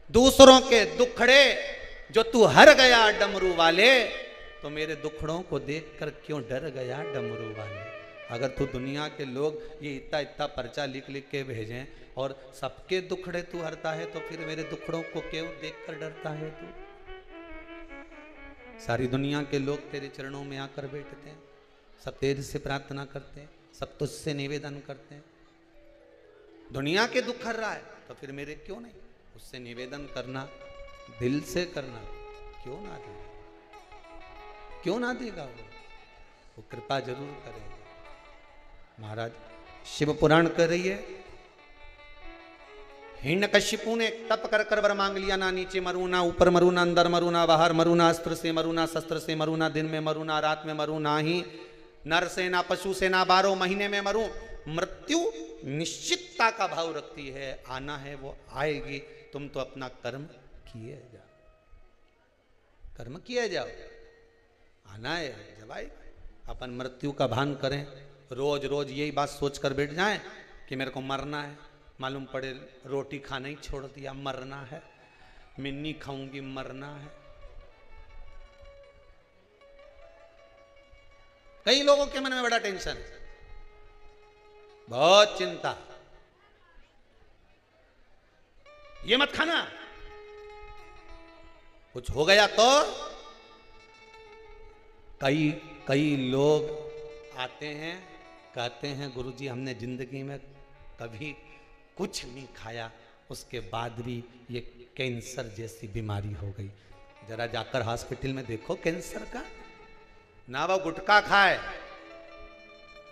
दूसरों के दुखड़े जो तू हर गया डमरू वाले, तो मेरे दुखड़ों को देखकर क्यों डर गया डमरू वाले। अगर तू दुनिया के लोग ये इतना इतना पर्चा लिख लिख के भेजें और सबके दुखड़े तू हरता है, तो फिर मेरे दुखड़ों को क्यों देखकर डरता है तू? सारी दुनिया के लोग तेरे चरणों में आकर बैठते हैं, सब तेरे से प्रार्थना करते हैं, सब तुझसे निवेदन करते हैं। दुनिया के दुख हर रहा है, तो फिर मेरे क्यों नहीं? उससे निवेदन करना, दिल से करना, क्यों ना देगा? क्यों ना देगा? वो कृपा जरूर करेगा। महाराज शिव पुराण कर रही है, हिरण्यकशिपु ने तप कर कर वर मांग लिया, ना नीचे मरूना, ऊपर मरूना, अंदर मरूना, बाहर मरूना, अस्त्र से मरूना, शस्त्र से मरूना, दिन में मरूना, रात में मरूना, ही नर से ना पशु से ना 12 महीने में मरूं। मृत्यु निश्चितता का भाव रखती है, आना है वो आएगी, तुम तो अपना कर्म किए जाओ, कर्म किए जाओ, आना है जब आए। अपन मृत्यु का भान करें, रोज रोज यही बात सोचकर बैठ जाएं कि मेरे को मरना है, मालूम पड़े रोटी खाना ही छोड़ दिया, मरना है, मैं नहीं खाऊंगी, मरना है। कई लोगों के मन में बड़ा टेंशन है, बहुत चिंता, ये मत खाना, कुछ हो गया तो। कई कई लोग आते हैं, कहते हैं गुरुजी हमने जिंदगी में कभी कुछ नहीं खाया, उसके बाद भी ये कैंसर जैसी बीमारी हो गई। जरा जाकर हॉस्पिटल में देखो कैंसर का, ना वो गुटखा खाए,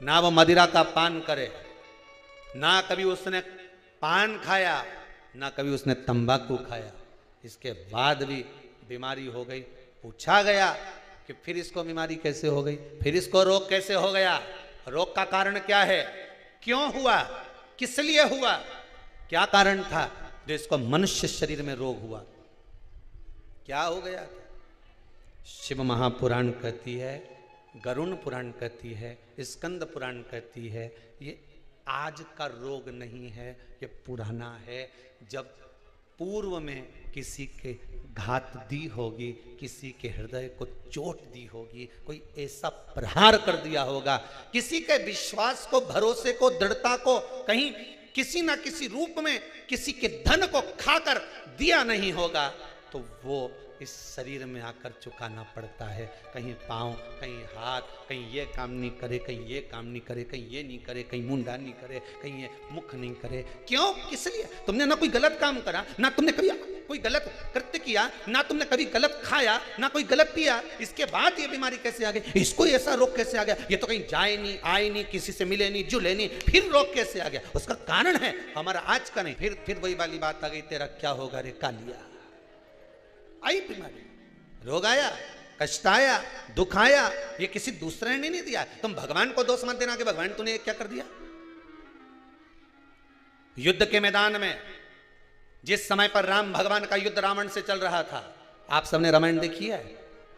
ना वो मदिरा का पान करे, ना कभी उसने पान खाया, ना कभी उसने तंबाकू खाया, इसके बाद भी बीमारी हो गई। पूछा गया कि फिर इसको बीमारी कैसे हो गई, फिर इसको रोग कैसे हो गया, रोग का कारण क्या है, क्यों हुआ, किस लिए हुआ, क्या कारण था जो इसको मनुष्य शरीर में रोग हुआ, क्या हो गया था? शिव महापुराण कहती है, गरुण पुराण कहती है, स्कंद पुराण कहती है, ये आज का रोग नहीं है, ये पुराना है। जब पूर्व में किसी के घात दी होगी, किसी के हृदय को चोट दी होगी, कोई ऐसा प्रहार कर दिया होगा, किसी के विश्वास को, भरोसे को, दृढ़ता को कहीं किसी ना किसी रूप में किसी के धन को खाकर दिया नहीं होगा, तो वो इस शरीर में आकर चुकाना पड़ता है। कहीं पाँव, कहीं हाथ, कहीं ये काम नहीं करे, कहीं ये काम नहीं करे, कहीं ये नहीं करे, कहीं मुंडा नहीं करे, कहीं ये मुख नहीं करे। क्यों, किस लिए? तुमने ना कोई गलत काम करा, ना तुमने कभी कोई गलत कृत्य किया, ना तुमने कभी गलत खाया, ना कोई गलत पिया, इसके बाद ये बीमारी कैसे आ गई, इसको ऐसा रोग कैसे आ गया, ये तो कहीं जाए नहीं, आए नहीं, किसी से मिले नहीं, जुले नहीं, फिर रोग कैसे आ गया? उसका कारण है हमारा आज का नहीं। फिर वही वाली बात आ गई, तेरा क्या होगा रे कालिया। आई बीमारी, रोग आया, कष्ट आया, दुख आया, ये किसी दूसरे ने नहीं दिया। तुम भगवान को दोष मत देना कि भगवान तूने क्या कर दिया। युद्ध के मैदान में जिस समय पर राम भगवान का युद्ध रावण से चल रहा था, आप सबने रामायण देखी है?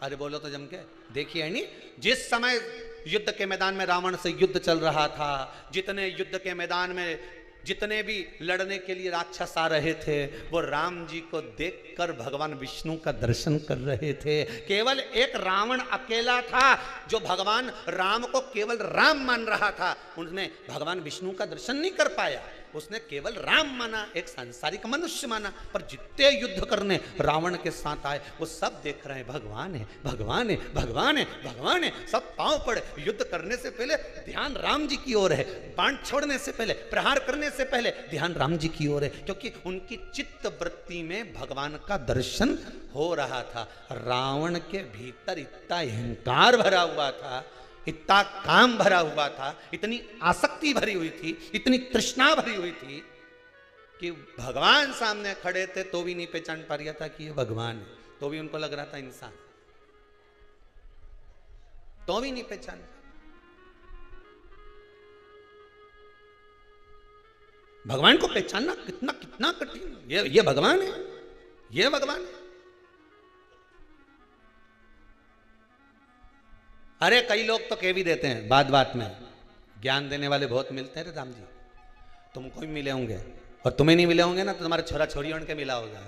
अरे बोलो तो जम के, देखी है नहीं? जिस समय युद्ध के मैदान में रावण से युद्ध चल रहा था, जितने युद्ध के मैदान में जितने भी लड़ने के लिए राक्षस आ रहे थे, वो राम जी को देखकर भगवान विष्णु का दर्शन कर रहे थे। केवल एक रावण अकेला था जो भगवान राम को केवल राम मान रहा था, उसने भगवान विष्णु का दर्शन नहीं कर पाया, उसने केवल राम माना, एक सांसारिक मनुष्य माना। पर जितने युद्ध करने रावण के साथ आए, वो सब देख रहे हैं भगवान है, भगवान है, भगवान है, भगवान है। सब पांव पड़े, युद्ध करने से पहले ध्यान राम जी की ओर है, बाण छोड़ने से पहले, प्रहार करने से पहले ध्यान राम जी की ओर है, क्योंकि उनकी चित्त वृत्ति में भगवान का दर्शन हो रहा था। रावण के भीतर इतना अहंकार भरा हुआ था, इतना काम भरा हुआ था, इतनी आसक्ति भरी हुई थी, इतनी तृष्णा भरी हुई थी कि भगवान सामने खड़े थे तो भी नहीं पहचान पा रहा था कि ये भगवान है, तो भी उनको लग रहा था इंसान, तो भी नहीं पहचान। भगवान को पहचानना कितना कितना कठिन। ये भगवान है, ये भगवान है। अरे कई लोग तो कह भी देते हैं बात बात में, ज्ञान देने वाले बहुत मिलते हैं रे राम जी, तुमको भी मिले होंगे और तुम्हें नहीं मिले होंगे ना तो तुम्हारे छोरा छोरी उनके मिला होगा।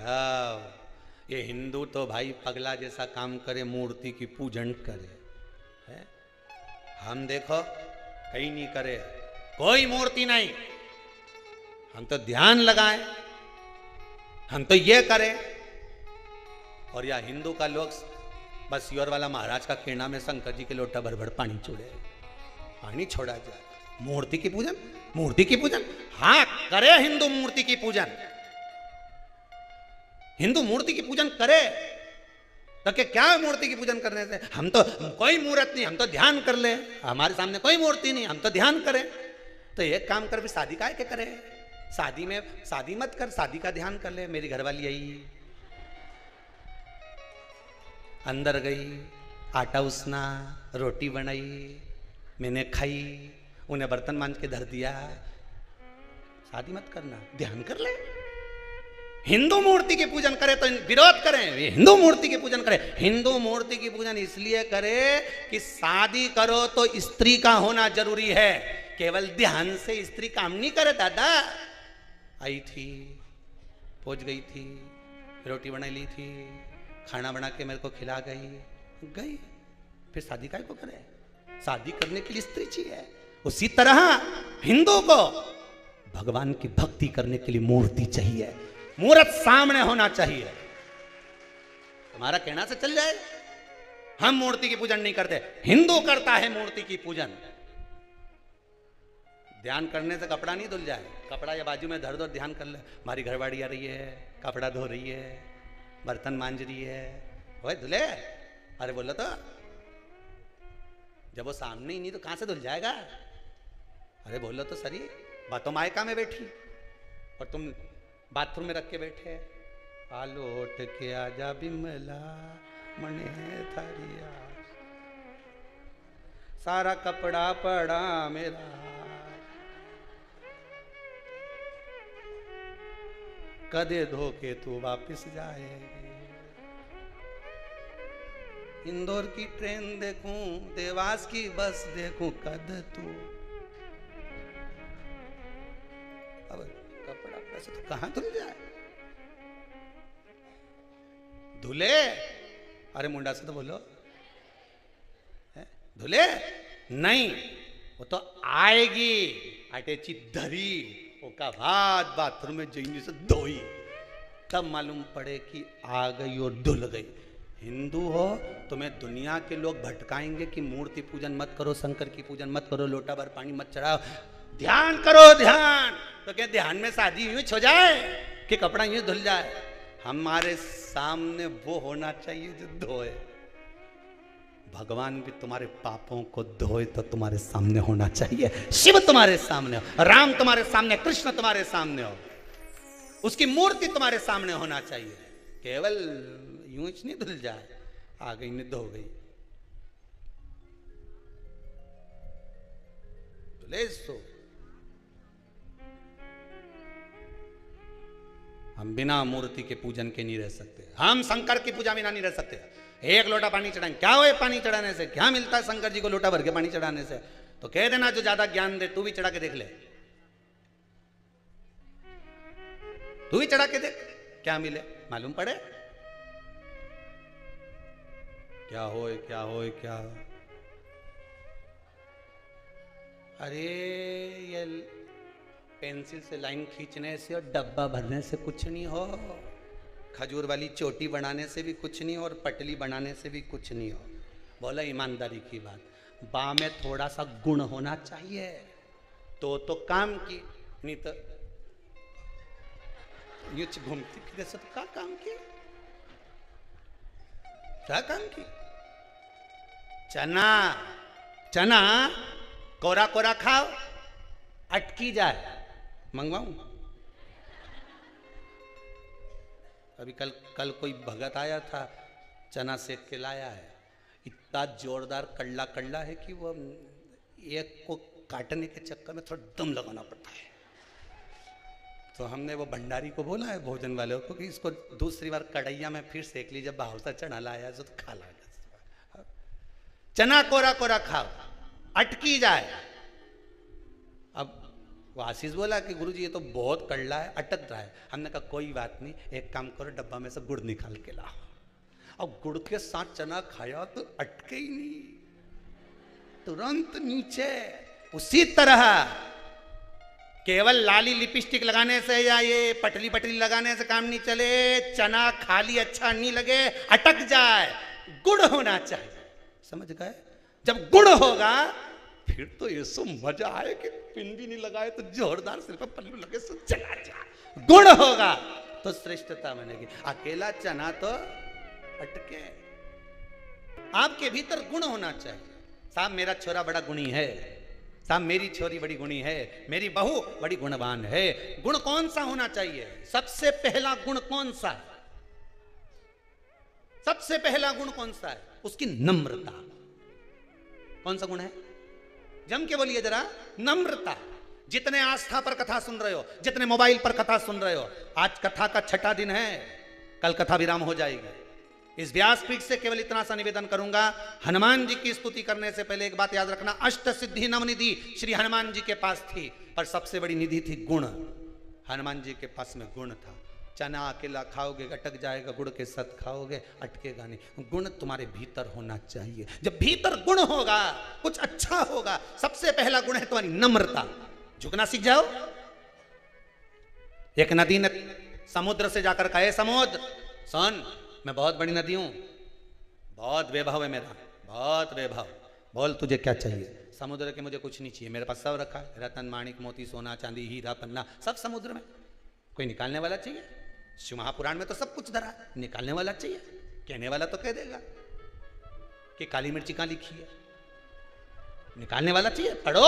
ये हिंदू तो भाई पगला जैसा काम करे, मूर्ति की पूजन करे है? हम देखो कहीं नहीं करे, कोई मूर्ति नहीं, हम तो ध्यान लगाएं, हम तो ये करें। और या हिंदू का लोग बस योर वाला महाराज का किरणा में शंकर जी के लोटा भर भर पानी छोड़े, पानी छोड़ा जाए। मूर्ति की पूजन, मूर्ति की पूजन, हाँ करे हिंदू मूर्ति की पूजन, हिंदू मूर्ति की पूजन करे तो क्या है मूर्ति की पूजन करने से? हम तो कोई मूर्त नहीं, हम तो ध्यान कर ले, हमारे सामने कोई मूर्ति नहीं, हम तो ध्यान करें। तो एक काम कर, भी शादी का क्या करे, शादी में शादी मत कर, शादी का ध्यान कर ले। मेरी घरवाली आई, अंदर गई, आटा उसना, रोटी बनाई, मैंने खाई, उन्हें बर्तन मांज के धर दिया। शादी मत करना, ध्यान कर ले। हिंदू मूर्ति की पूजन करे तो विरोध करें, हिंदू मूर्ति की पूजन करे। हिंदू मूर्ति की पूजन इसलिए करे कि शादी करो तो स्त्री का होना जरूरी है, केवल ध्यान से स्त्री काम नहीं करे। दादा आई थी, पहुंच गई थी, रोटी बना ली थी, खाना बना के मेरे को खिला गई, फिर शादी काय को करे? शादी करने के लिए स्त्री चाहिए। उसी तरह हिंदू को भगवान की भक्ति करने के लिए मूर्ति चाहिए, मूर्त सामने होना चाहिए। तुम्हारा कहना से चल जाए, हम मूर्ति की पूजन नहीं करते, हिंदू करता है मूर्ति की पूजन। ध्यान करने से कपड़ा नहीं धुल जाए, कपड़ा या बाजू में धर दो, ध्यान कर ले। हमारी घरवाड़ी आ रही है, कपड़ा धो रही है, बर्तन मांज रही है, ओए धुले। अरे बोलो तो, जब वो सामने ही नहीं तो कहां से धुल जाएगा? अरे बोलो तो सही, बातों मायका में बैठी और तुम बाथरूम में रख के बैठे। आलो उठ के आजा बिमला मने थारिया, सारा कपड़ा पड़ा मेरा, कदे धोके तू वापिस जाएगी। इंदौर की ट्रेन देखूं, देवास की बस देखूं, कद तू। अब कपड़ा पैसे तो कहां धुल जाए? धुले? अरे मुंडा से तो बोलो, धुले नहीं, वो तो आएगी अटेची धरी, ओका बाद बाथरूम में जईनी से धोई, तब मालूम पड़े कि आ गई और धुल गई। हिंदू हो, तुम्हें दुनिया के लोग भटकाएंगे कि मूर्ति पूजन मत करो, शंकर की पूजन मत करो, लोटा भर पानी मत चढ़ाओ, ध्यान करो ध्यान। तो क्या ध्यान में शादी यूं हो जाए कि कपड़ा यूं धुल जाए? हमारे सामने वो होना चाहिए जो धोए। भगवान भी तुम्हारे पापों को धोए तो तुम्हारे सामने होना चाहिए। शिव तुम्हारे सामने हो, राम तुम्हारे सामने, कृष्ण तुम्हारे सामने हो, उसकी मूर्ति तुम्हारे सामने होना चाहिए। केवल यूं ही नहीं धुल जाए, आ गई नहीं धो गई। धुले सो हम बिना मूर्ति के पूजन के नहीं रह सकते, हम शंकर की पूजा बिना नहीं रह सकते। एक लोटा पानी चढ़ाएं, क्या हो पानी चढ़ाने से? क्या मिलता है शंकर जी को लोटा भर के पानी चढ़ाने से? तो कह देना जो ज्यादा ज्ञान दे, तू भी चढ़ा के देख ले, तू भी चढ़ा के देख, क्या मिले मालूम पड़े। क्या होए क्या होए क्या हो? अरे ये पेंसिल से लाइन खींचने से और डब्बा भरने से कुछ नहीं हो, खजूर वाली चोटी बनाने से भी कुछ नहीं हो, और पटली बनाने से भी कुछ नहीं हो। बोला ईमानदारी की बात, बा में थोड़ा सा गुण होना चाहिए तो काम की, नहीं तो यूं घूमती फिरे से तो क्या काम की, क्या काम की? चना चना कोरा कोरा खाओ, अटकी जाए, मंगवाऊं? अभी कल कोई भगत आया था, चना सेक के लाया है, इतना जोरदार कड़ला कड़ला है कि वो एक को काटने के चक्कर में थोड़ा दम लगाना पड़ता है। तो हमने वो भंडारी को बोला है, भोजन वाले को, कि इसको दूसरी बार कढ़ैया में फिर सेक लीजिए, भाव सा चना लाया है तो खा ला। चना कोरा कोरा खाओ, अटकी जाए। अब वो आशीष बोला कि गुरुजी ये तो बहुत कड़ला है, अटक रहा है। हमने कहा कोई बात नहीं, एक काम करो, डब्बा में से गुड़ निकाल के लाओ। अब गुड़ के साथ चना खाया तो अटके ही नहीं, तुरंत नीचे। उसी तरह केवल लाली लिपस्टिक लगाने से या ये पटली पटली लगाने से काम नहीं चले, चना खाली अच्छा नहीं लगे, अटक जाए, गुड़ होना चाहिए। समझ गए? जब गुड़ होगा फिर तो ये सो मजा आए कि पिन भी नहीं लगाए तो जोरदार सिर पर पल्लू लगे सो चला जा। गुड़ होगा तो श्रेष्ठता बनेगी, अकेला चना तो अटके। आपके भीतर गुण होना चाहिए। साहब मेरा छोरा बड़ा गुणी है, साहब मेरी छोरी बड़ी गुणी है, मेरी बहू बड़ी गुणवान है। गुण कौन सा होना चाहिए? सबसे पहला गुण कौन सा है? सबसे पहला गुण कौन सा है? उसकी नम्रता। कौन सा गुण है? जम के बोलिए जरा। नम्रता। जितने आस्था पर कथा सुन रहे हो, जितने मोबाइल पर कथा सुन रहे हो, आज कथा का 6ठा दिन है, कल कथा विराम हो जाएगी। इस व्यासपीठ से केवल इतना सा निवेदन करूंगा, हनुमान जी की स्तुति करने से पहले एक बात याद रखना, अष्ट सिद्धि नवनिधि श्री हनुमान जी के पास थी, पर सबसे बड़ी निधि थी गुण। हनुमान जी के पास में गुण था। चना अकेला खाओगे अटक जाएगा, गुड़ के साथ खाओगे अटकेगा नहीं। गुण तुम्हारे भीतर होना चाहिए। जब भीतर गुण होगा कुछ अच्छा होगा। सबसे पहला गुण है तुम्हारी नम्रता। झुकना सीख जाओ। एक नदी ने समुद्र से जाकर कहे, समुद्र सुन, मैं बहुत बड़ी नदी हूं, बहुत वैभव है मेरा, बहुत वैभव। बोल तुझे क्या चाहिए? समुद्र के मुझे कुछ नहीं चाहिए, मेरे पास सब रखा है, रतन माणिक मोती सोना चांदी हीरा पन्ना सब समुद्र में। कोई निकालने वाला चाहिए? शिव महापुराण में तो सब कुछ धरा है, निकालने वाला चाहिए? कहने वाला तो कह देगा कि काली मिर्ची कहां लिखी है, निकालने वाला चाहिए? पढ़ो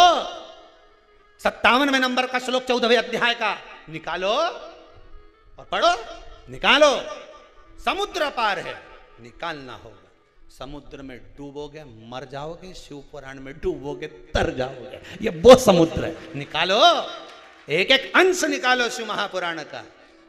57वें नंबर का श्लोक 14वें अध्याय का, निकालो और पढ़ो, निकालो। समुद्र पार है, निकालना होगा। समुद्र में डूबोगे मर जाओगे, शिव पुराण में डूबोगे तर जाओगे, ये वो समुद्र है। निकालो, एक एक अंश निकालो शिव महापुराण का,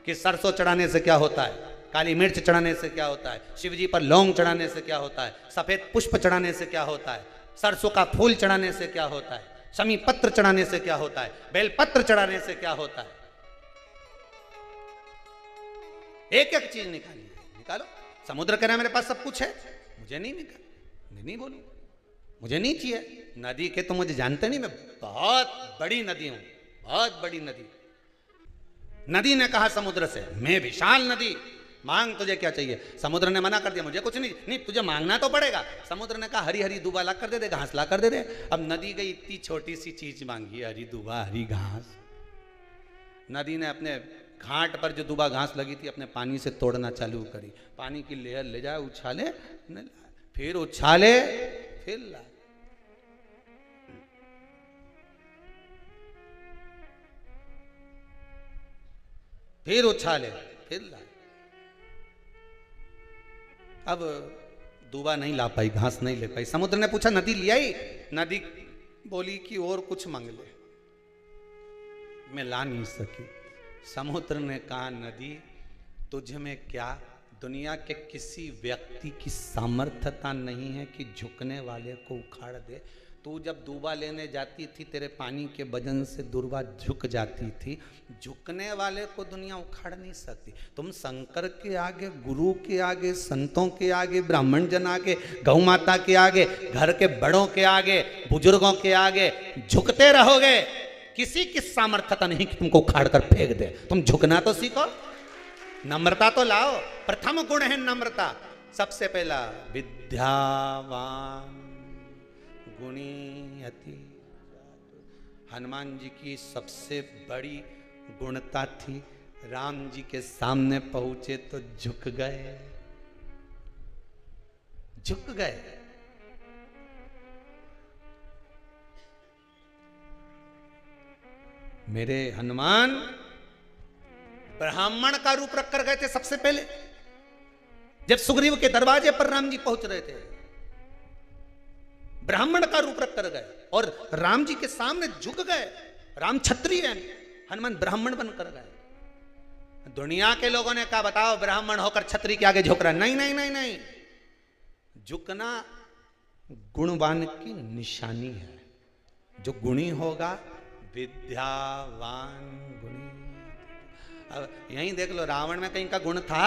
कि सरसों चढ़ाने से क्या होता है, काली मिर्च चढ़ाने से क्या होता है, शिव जी पर लौंग चढ़ाने से क्या होता है, सफेद पुष्प चढ़ाने से क्या होता है, सरसों का फूल चढ़ाने से क्या होता है, शमी पत्र चढ़ाने से क्या होता है, बेलपत्र चढ़ाने से क्या होता है। एक एक चीज निकालिए, निकालो। समुद्र कह रहा है मेरे पास सब कुछ है, मुझे नहीं निकाल, मैं नहीं बोलूं, मुझे नहीं चाहिए। नदी के तो मुझे जानते नहीं, मैं बहुत बड़ी नदी हूं, बहुत बड़ी नदी। नदी ने कहा समुद्र से, मैं विशाल नदी, मांग तुझे क्या चाहिए। समुद्र ने मना कर दिया, मुझे कुछ नहीं, नहीं तुझे मांगना तो पड़ेगा। समुद्र ने कहा हरी हरी दूबा ला कर दे दे, घास ला कर दे दे। अब नदी गई, इतनी छोटी सी चीज मांगी, हरी दूबा हरी घास। नदी ने अपने घाट पर जो दूबा घास लगी थी अपने पानी से तोड़ना चालू करी, पानी की लेयर ले जाए, उछाले, फिर उछाले, फिर ला। फिर उछाले, फिर ला। अब दूबा नहीं ला पाई, घास नहीं ले पाई। समुद्र ने पूछा नदी ले आई? नदी बोली कि और कुछ मांग ले, मैं ला नहीं सकी। समुद्र ने कहा नदी तुझ में क्या दुनिया के किसी व्यक्ति की सामर्थ्यता नहीं है कि झुकने वाले को उखाड़ दे। तू जब दूबा लेने जाती थी तेरे पानी के वजन से दूबा झुक जाती थी, झुकने वाले को दुनिया उखाड़ नहीं सकती। तुम शंकर के आगे, गुरु के आगे, संतों के आगे, ब्राह्मण जन आगे, गौ माता के आगे, घर के बड़ों के आगे, बुजुर्गों के आगे झुकते रहोगे, किसी की सामर्थ्यता नहीं कि तुमको उखाड़ कर फेंक दे। तुम झुकना तो सीखो, नम्रता तो लाओ। प्रथम गुण है नम्रता। सबसे पहला विद्यावान गुणी अति। हनुमान जी की सबसे बड़ी गुणता थी, राम जी के सामने पहुंचे तो झुक गए, झुक गए। मेरे हनुमान ब्राह्मण का रूप रख कर गए थे सबसे पहले। जब सुग्रीव के दरवाजे पर राम जी पहुंच रहे थे, ब्राह्मण का रूप रख कर गए और राम जी के सामने झुक गए। राम क्षत्रिय है, हनुमान ब्राह्मण बनकर गए। दुनिया के लोगों ने कहा बताओ ब्राह्मण होकर क्षत्रिय के आगे झुक रहा है। नहीं नहीं नहीं नहीं, झुकना गुणवान की निशानी है। जो गुणी होगा, विद्यावान गुणी। अब यहीं देख लो, रावण में कहीं का गुण था?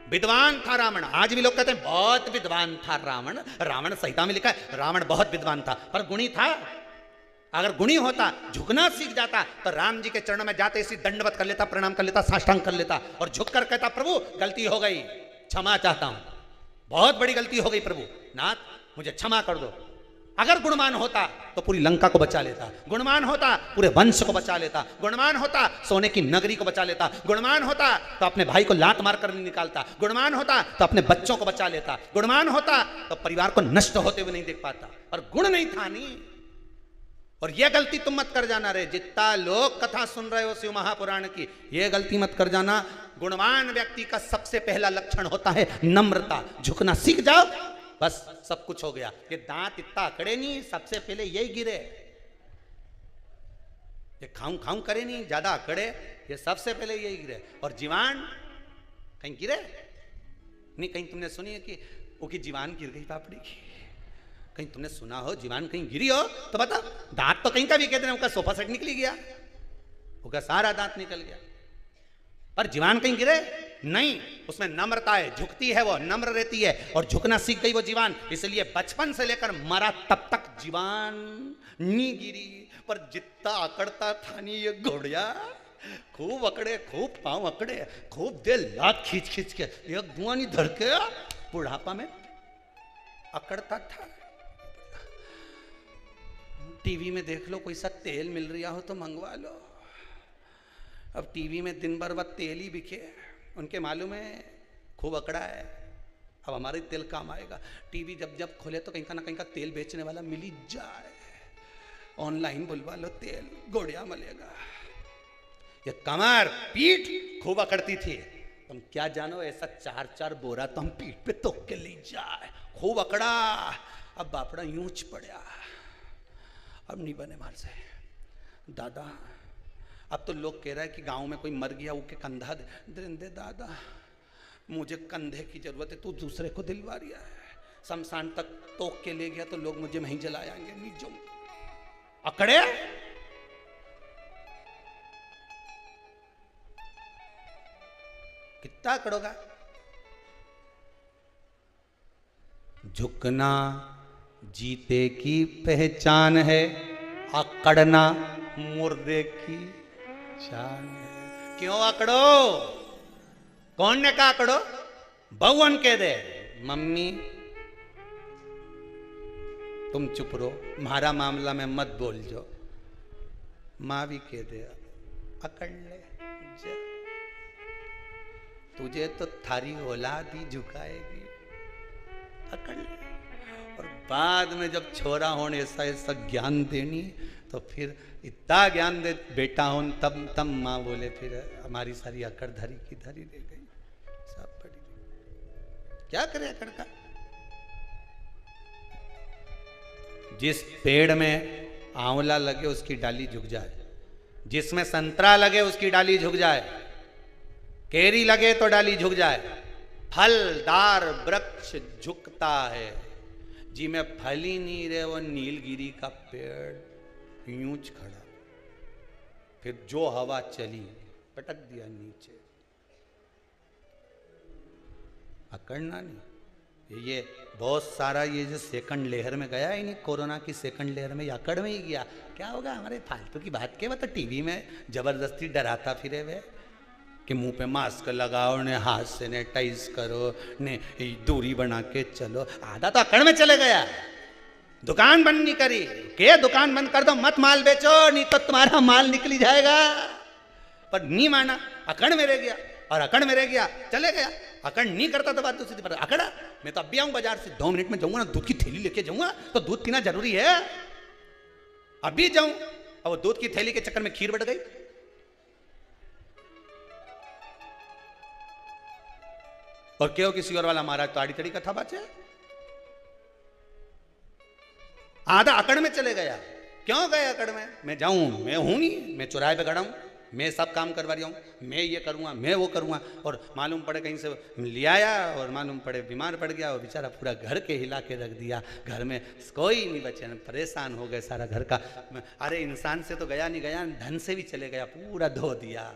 विद्वान था रावण। आज भी लोग कहते हैं बहुत विद्वान था रावण। रावण संहिता में लिखा है रावण बहुत विद्वान था, पर गुणी था? अगर गुणी होता, झुकना सीख जाता, तो राम जी के चरणों में जाते इसी दंडवत कर लेता, प्रणाम कर लेता, साष्टांग कर लेता और झुक कर कहता प्रभु गलती हो गई, क्षमा चाहता हूं, बहुत बड़ी गलती हो गई प्रभु, नाथ मुझे क्षमा कर दो। अगर गुणवान होता तो पूरी लंका को बचा लेता, गुणवान होता पूरे वंश को बचा लेता, गुणवान होता सोने की नगरी को बचा लेता, गुणवान होता तो अपने भाई को लात मार कर नहीं निकालता, गुणवान होता तो अपने बच्चों को बचा लेता, गुणवान होता तो परिवार को नष्ट होते हुए नहीं देख पाता। पर गुण नहीं था नहीं। और यह गलती तुम मत कर जाना रे, जितना लोग कथा सुन रहे हो शिव महापुराण की, यह गलती मत कर जाना। गुणवान व्यक्ति का सबसे पहला लक्षण होता है नम्रता। झुकना सीख जाओ, बस सब कुछ हो गया। ये दांत इतना अकड़े नहीं, सबसे पहले यही गिरे। ये खाऊं खाऊं करे नहीं, ज्यादा अकड़े, ये सबसे पहले यही गिरे। और जीवान कहीं गिरे नहीं। कहीं तुमने सुनी है कि वो की जीवान गिर गई पापड़ी की? कहीं तुमने सुना हो जीवान कहीं गिरी हो तो बता। दांत तो कहीं का भी कहते हैं, उनका सोफा सेट निकली गया, उनका सारा दांत निकल गया, पर जीवान कहीं गिरे नहीं। उसमें नम्रता है, झुकती है, वो नम्र रहती है और झुकना सीख गई वो जीवान। इसलिए बचपन से लेकर मरा तब तक जीवान नहीं गिरी। पर जितना अकड़ता था नहीं ये घोड़िया, खूब अकड़े, खूब पांव अकड़े, खूब दे लात खींच खींच के, एक धुआं नहीं धर के बुढ़ापा में अकड़ता था। टीवी में देख लो कोई सा तेल मिल रहा हो तो मंगवा लो। अब टीवी में दिन भर वह तेल ही बिके, उनके मालूम है खूब अकड़ा है, अब हमारे तेल काम आएगा। टीवी जब जब खोले तो कहीं का ना कहीं का तेल बेचने वाला मिल ही जाए, ऑनलाइन बुलवा लो तेल, गोड़िया मलेगा। ये कमर पीठ खूब अकड़ती थी, तुम क्या जानो ऐसा 4-4 बोरा तो हम पीठ पे तोक के ले जाए, खूब अकड़ा। अब बापड़ा यूंच पड़ा, अब नहीं बने मार से दादा। अब तो लोग कह रहा है कि गांव में कोई मर गया वो के कंधा दे दादा, मुझे कंधे की जरूरत है, तू दूसरे को दिलवा रिया है। शमशान तक तोक के ले गया तो लोग मुझे वहीं जलाएंगे, नहीं जो अकड़े। कितना अकड़ोगा? झुकना जीते की पहचान है, अकड़ना मुर्दे की शान है। क्यों अकड़ो? कौन ने कहा अकड़ो? बहुवन कह दे मम्मी तुम चुप रहो, तुम्हारा मामला में मत बोल जो। माँ भी कह दे अकड़ ले जा, तुझे तो थारी औलाद ही झुकाएगी, अकड़ ले। और बाद में जब छोरा होने ऐसा ऐसा ज्ञान देनी तो फिर इतना ज्ञान दे बेटा हो, तब माँ बोले फिर हमारी सारी अकड़ धरी की धरी रह गई, सब पड़ी। क्या करे अकड़ का? जिस पेड़ में आंवला लगे उसकी डाली झुक जाए, जिसमें संतरा लगे उसकी डाली झुक जाए, केरी लगे तो डाली झुक जाए। फलदार वृक्ष झुकता है, जिसमें फल ही नहीं रहे वो नीलगिरी का पेड़ यूंच खड़ा, फिर जो हवा चली पटक दिया नीचे। अकड़ना नहीं। ये बहुत सारा ये जो सेकंड लेयर में गया ही नहीं, कोरोना की सेकंड लेयर में अकड़ में ही गया। क्या होगा? हमारे फालतू की बात के वो तो टीवी में जबरदस्ती डराता फिरे हुए कि मुंह पे मास्क लगाओ ने, हाथ से सैनिटाइज करो ने, दूरी बना के चलो। आधा तो अकड़ में चले गया। दुकान बंद नहीं करी के दुकान बंद कर दो, मत माल बेचो नहीं तो तुम्हारा माल निकली जाएगा, पर नहीं माना, अकड़ में रह गया। और अकड़ में रह गया चले गया, अकड़ नहीं करता तो बात दूसरी पर अकड़ा। मैं तो अब भी आऊं बाजार से, 2 मिनट में जाऊंगा ना, दूध की थैली लेके जाऊंगा, तो दूध पीना जरूरी है, अभी जाऊं। और वो दूध की थैली के चक्कर में खीर बढ़ गई। और क्यों किसी और वाला महाराज तो आड़ी तड़ी कथा बात है। आधा अकड़ में चले गया। क्यों गए अकड़ में? मैं जाऊं, मैं हूं नहीं, मैं चौराहे पे खड़ा हूं, मैं सब काम करवा रहा हूं, मैं ये करूंगा, मैं वो करूंगा। और मालूम पड़े कहीं से ले आया और मालूम पड़े बीमार पड़ गया और बेचारा पूरा घर के हिला के रख दिया। घर में कोई नहीं बचे, परेशान हो गए सारा घर का। अरे इंसान से तो गया नहीं गया, धन से भी चले गया, पूरा धो दिया।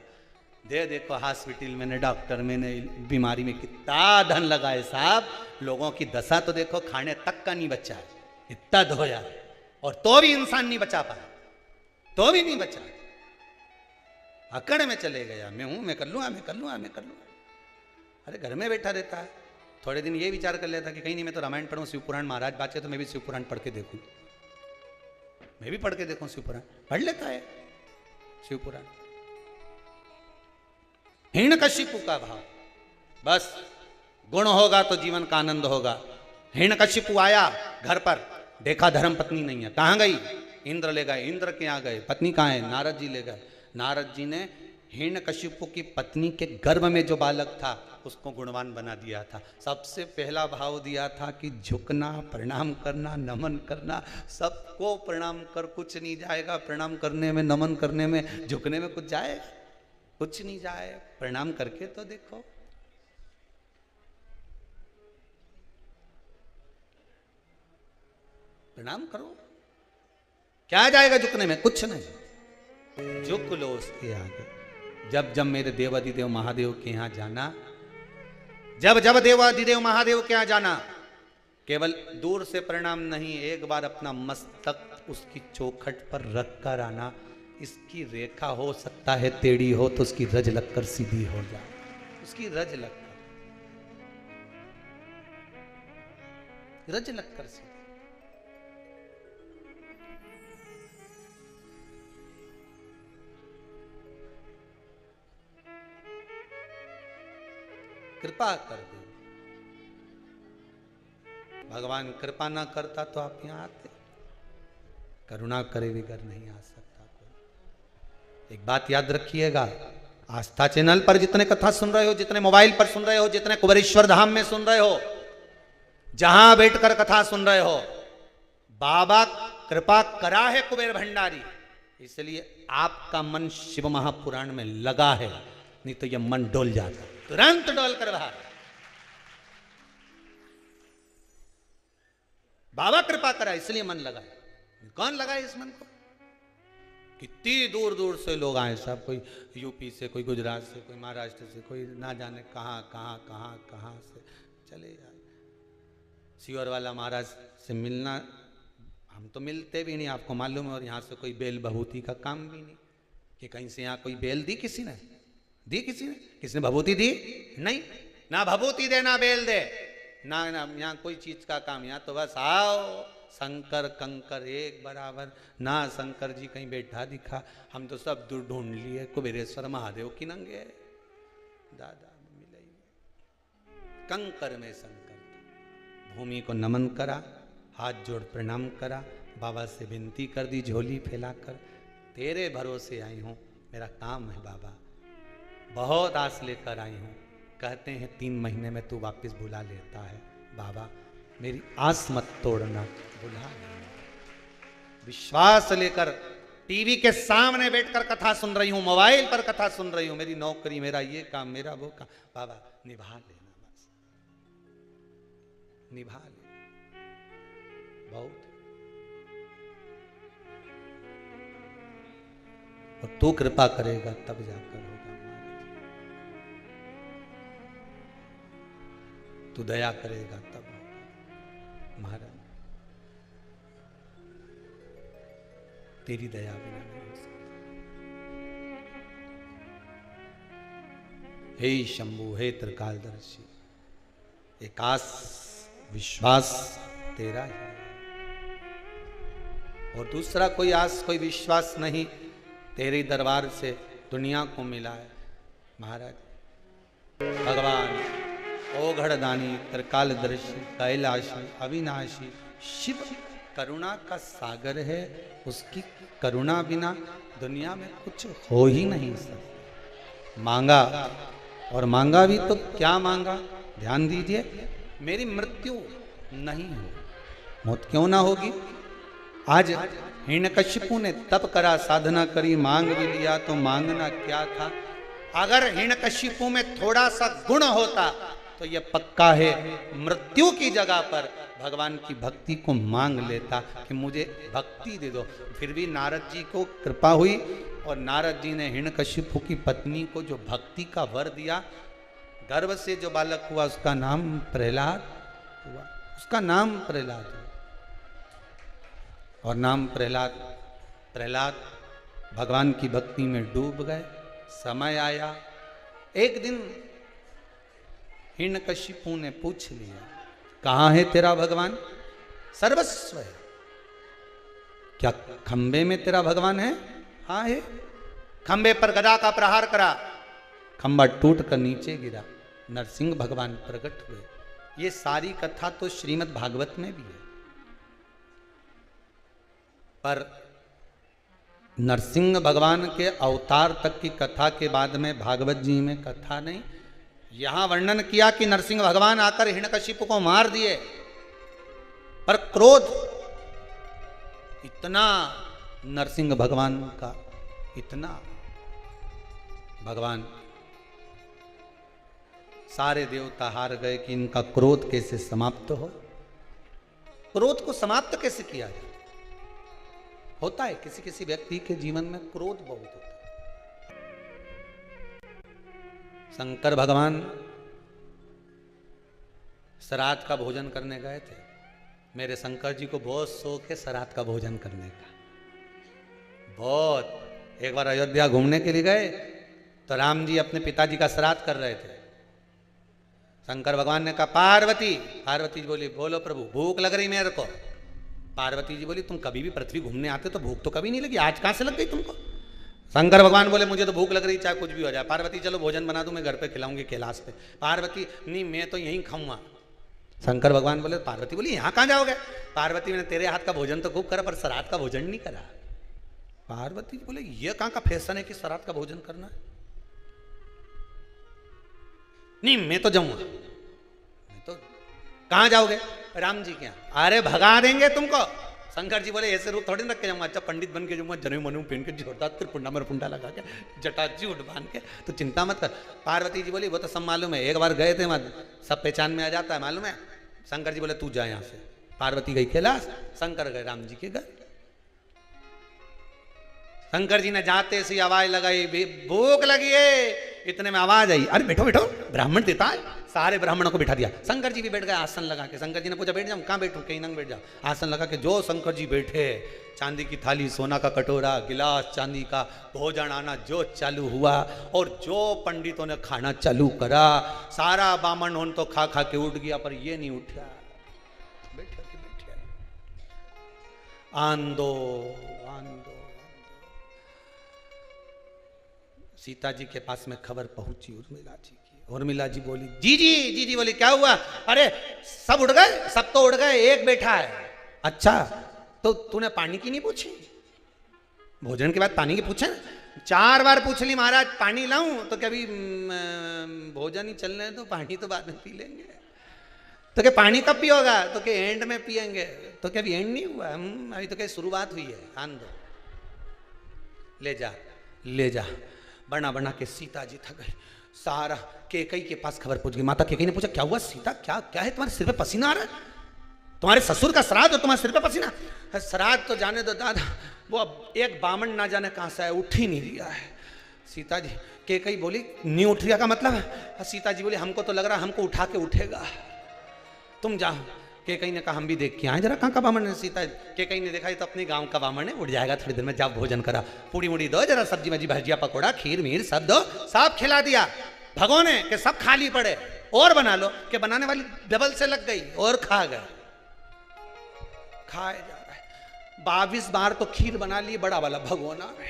देखो हॉस्पिटल में ने, डॉक्टर में ने, बीमारी में कितना धन लगाए साहब। लोगों की दशा तो देखो, खाने तक का नहीं बचा, इतना धोया और तो भी इंसान नहीं बचा पाया, तो भी नहीं बचा। अकड़ में चले गया, मैं हूं, मैं कर लूंगा, मैं कर लूंगा, मैं कर लूंगा। अरे घर में बैठा रहता है, थोड़े दिन ये विचार कर लेता कि कहीं नहीं मैं तो रामायण पढ़ूं, शिव पुराण महाराज बात है तो मैं भी शिव पुराण पढ़ के देखूं, मैं भी पढ़ के देखूं शिव पुराण। पढ़ लेता है शिव पुराण। हिरण्यकशिपु का भाव, बस गुण होगा तो जीवन का आनंद होगा। हिरण्यकशिपु आया घर पर, देखा धर्म पत्नी नहीं है, कहां गई? इंद्र ले गए, इंद्र के यहाँ गए, पत्नी कहाँ है? नारद जी ले गए। नारद जी ने हिरण्यकशिपु की पत्नी के गर्भ में जो बालक था उसको गुणवान बना दिया था। सबसे पहला भाव दिया था कि झुकना, प्रणाम करना, नमन करना। सबको प्रणाम कर, कुछ नहीं जाएगा प्रणाम करने में, नमन करने में, झुकने में कुछ जाएगा? कुछ नहीं जाए। प्रणाम करके तो देखो। प्रणाम करो, क्या जाएगा झुकने में? कुछ नहीं। झुक लो उसके आगे। जब जब मेरे देवाधिदेव महादेव के यहाँ जाना, जब जब देवाधिदेव महादेव के यहाँ जाना, केवल दूर से प्रणाम नहीं, एक बार अपना मस्तक उसकी चौखट पर रख कर आना। इसकी रेखा हो सकता है टेढ़ी हो तो उसकी रज लगकर सीधी हो जाए, उसकी रज लगकर। रज लक्कर से। कृपा कर दे। भगवान कृपा ना करता तो आप यहां आते? करुणा करे बिगर नहीं आ सकता कोई। एक बात याद रखिएगा, आस्था चैनल पर जितने कथा सुन रहे हो, जितने मोबाइल पर सुन रहे हो, जितने कुबेरेश्वर धाम में सुन रहे हो, जहां बैठकर कथा सुन रहे हो, बाबा कृपा करा है कुबेर भंडारी, इसलिए आपका मन शिव महापुराण में लगा है, नहीं तो यह मन डोल जाता, तुरंत डोल कर बाहर। बाबा कृपा करा इसलिए मन लगा। कौन लगाए इस मन को? कितनी दूर दूर से लोग आए साहब, कोई यूपी से, कोई गुजरात से, कोई महाराष्ट्र से, कोई ना जाने कहां कहां कहां कहां से चले जाए। सियोर वाला महाराज से मिलना, हम तो मिलते भी नहीं, आपको मालूम है, और यहाँ से कोई बेल भभूति का काम भी नहीं कि कहीं से यहाँ कोई बेल दी किसी ने, दी किसी ने? किसने भभूति दी? नहीं, ना भभूति दे ना बेल दे, ना यहाँ कोई चीज का काम। यहाँ तो बस आओ, शंकर कंकर एक बराबर, ना शंकर जी कहीं बैठा दिखा, हम तो सब दूर ढूंढ लिए, कुबेरेश्वर महादेव की नंगे दादा मिले कंकर में शंकर। भूमि को नमन करा, हाथ जोड़ प्रणाम करा, बाबा से विनती कर दी झोली फैलाकर, तेरे भरोसे आई हूँ, मेरा काम है बाबा, बहुत आस लेकर आई हूँ। कहते हैं 3 महीने में तू वापस बुला लेता है, बाबा मेरी आस मत तोड़ना, बुला लेना। विश्वास लेकर टीवी के सामने बैठकर कथा सुन रही हूं, मोबाइल पर कथा सुन रही हूं, मेरी नौकरी, मेरा ये काम, मेरा वो काम, बाबा निभा लेना, बस निभा लेना, बहुत। और तू कृपा करेगा तब जाकर होगा, तू दया करेगा तब होगा महाराज, तेरी दया बिना नहीं हो सकता। हे शंभु, हे त्रिकालदर्शी, एक आस विश्वास तेरा है, और दूसरा कोई आस कोई विश्वास नहीं, तेरे दरबार से दुनिया को मिला है महाराज। भगवान ओघड़दानी, त्रिकालदर्शी, कैलाशी, अविनाशी शिव करुणा का सागर है, उसकी करुणा बिना दुनिया में कुछ हो ही नहीं सकता। मांगा, और मांगा भी तो क्या मांगा, ध्यान दीजिए, मेरी मृत्यु नहीं हो, मौत क्यों ना होगी। आज हिरण्यकशिपु ने तप करा, साधना करी, मांग भी लिया, तो मांगना क्या था। अगर हिरण्यकशिपु में थोड़ा सा गुण होता तो यह पक्का है मृत्यु की जगह पर भगवान की भक्ति को मांग लेता कि मुझे भक्ति दे दो। फिर भी नारद जी को कृपा हुई, और नारद जी ने हिरण्यकशिपु की पत्नी को जो भक्ति का वर दिया, गर्भ से जो बालक हुआ उसका नाम प्रहलाद हुआ, उसका नाम प्रहलाद हुआ। और नाम प्रहलाद, प्रहलाद भगवान की भक्ति में डूब गए। समय आया, एक दिन हिरण्यकशिपु ने पूछ लिया, कहाँ है तेरा भगवान? सर्वस्व है। क्या खंबे में तेरा भगवान है? हाँ है। खंबे पर गदा का प्रहार करा, खंबा टूट कर नीचे गिरा, नरसिंह भगवान प्रकट हुए। ये सारी कथा तो श्रीमद् भागवत में भी है, पर नरसिंह भगवान के अवतार तक की कथा के बाद में भागवत जी में कथा नहीं। यहां वर्णन किया कि नरसिंह भगवान आकर हिरण्यकशिपु को मार दिए, पर क्रोध इतना नरसिंह भगवान का, इतना भगवान सारे देवता हार गए कि इनका क्रोध कैसे समाप्त हो। क्रोध को समाप्त कैसे किया जाए? होता है किसी किसी व्यक्ति के जीवन में क्रोध बहुत होता है। शंकर भगवान श्राद्ध का भोजन करने गए थे। मेरे शंकर जी को बहुत शौक है श्राद्ध का भोजन करने का, बहुत। एक बार अयोध्या घूमने के लिए गए तो राम जी अपने पिताजी का श्राद्ध कर रहे थे। शंकर भगवान ने कहा पार्वती। पार्वती जी बोली बोलो प्रभु, भूख लग रही मेरे को। पार्वती जी बोली तुम कभी भी पृथ्वी घूमने आते तो भूख तो कभी नहीं लगी, आज कहां से लग गई तुमको? शंकर भगवान बोले मुझे तो भूख लग रही, चाहे कुछ भी हो जाए। पार्वती चलो भोजन बना दूं, मैं घर पे खिलाऊंगी कैलाश पे। पार्वती नहीं, मैं तो यहीं खाऊंगा। शंकर भगवान बोले, पार्वती बोली यहाँ कहाँ जाओगे? पार्वती मैंने तेरे हाथ का भोजन तो खूब करा पर श्राद्ध का भोजन नहीं करा। पार्वती बोले ये कहाँ का फैशन है कि श्राद्ध का भोजन करना है? नहीं मैं तो जाऊंगा। मैं तो कहाँ जाओगे? राम जी के यहाँ। अरे भगा देंगे तुमको। शंकर जी बोले ऐसे रूप थोड़ी रख के जाऊंगा, अच्छा पंडित बन के जाऊंगा, जनेऊ मनू पहन के जोरदार त्रिपुंडा में पुंडा लगा के जटाजूट बांध के, तो चिंता मत कर। पार्वती जी बोली वो तो सब मालूम है, एक बार गए थे वहां सब पहचान में आ जाता है, मालूम है। शंकर जी बोले तू जा यहाँ से। पार्वती गई कैलाश, शंकर गए राम जी के घर। शंकर जी ने जाते सी आवाज लगाई, भूख लगी है। इतने में आवाज आई, अरे बैठो बैठो, ब्राह्मण देता है। सारे ब्राह्मणों को बिठा दिया। शंकर जी भी बैठ गए आसन लगा के। शंकर जी ने पूछा बैठ जाऊं? कहाँ बैठूं? कहीं नंग बैठ जाओ। आसन लगा के जो शंकर जी बैठे, चांदी की थाली, सोना का कटोरा, गिलास चांदी का, भोजन आना जो चालू हुआ और जो पंडितों ने खाना चालू करा, सारा बामन होन तो खा खा के उठ गया, पर ये नहीं उठा। बैठे बैठे आंदो आंदो। सीता जी के पास में खबर पहुंची उर्मिला जी की। उर्मिला जी बोली जी बोली क्या हुआ? अरे सब उड़ गए, सब तो उड़ गए, एक बैठा है। अच्छा तो तूने पानी की नहीं पूछी? भोजन के बाद पानी की पूछे? 4 बार पूछ ली महाराज, पानी लाऊं? तो कभी भोजन ही चलने दो, पानी तो बाद में पी लेंगे। तो क्या पानी कब पियोगा? तो क्या एंड में पियेंगे। तो क्या अभी एंड नहीं हुआ, अभी तो क्या शुरुआत हुई है। आन दो, ले जा ले जा। बना बना के सीता जी थक गई। सारा केकई के पास खबर पहुंच गई। माता केकई ने पूछा क्या हुआ सीता, क्या क्या है? तुम्हारे सिर पे पसीना आ रहा है? तुम्हारे ससुर का श्राद्ध और तुम्हारे सिर पे पसीना? श्राद्ध तो जाने दो दादा, वो अब एक बामन ना जाने कहां से है, उठ ही नहीं रहा है। सीता जी केकई बोली नहीं उठ रहा का मतलब? सीता जी बोली हमको तो लग रहा हमको उठा के उठेगा, तुम जाओ। केकई ने कहा हम भी देख के आए जरा कहाँ का बामन है। सीता केकई ने देखा तो अपने गांव का बामन है, उठ जाएगा थोड़ी देर में, जाओ भोजन करा, पूड़ी मुड़ी दो, जरा सब्जी मजी भजिया पकौड़ा खीर मीर सब दो, सब खिला दिया। भगोने के सब खाली पड़े, और बना लो कि बनाने वाली डबल से लग गई और खा गए। खाए जा रहा है। 22 बार तो खीर बना ली बड़ा वाला भगोना में,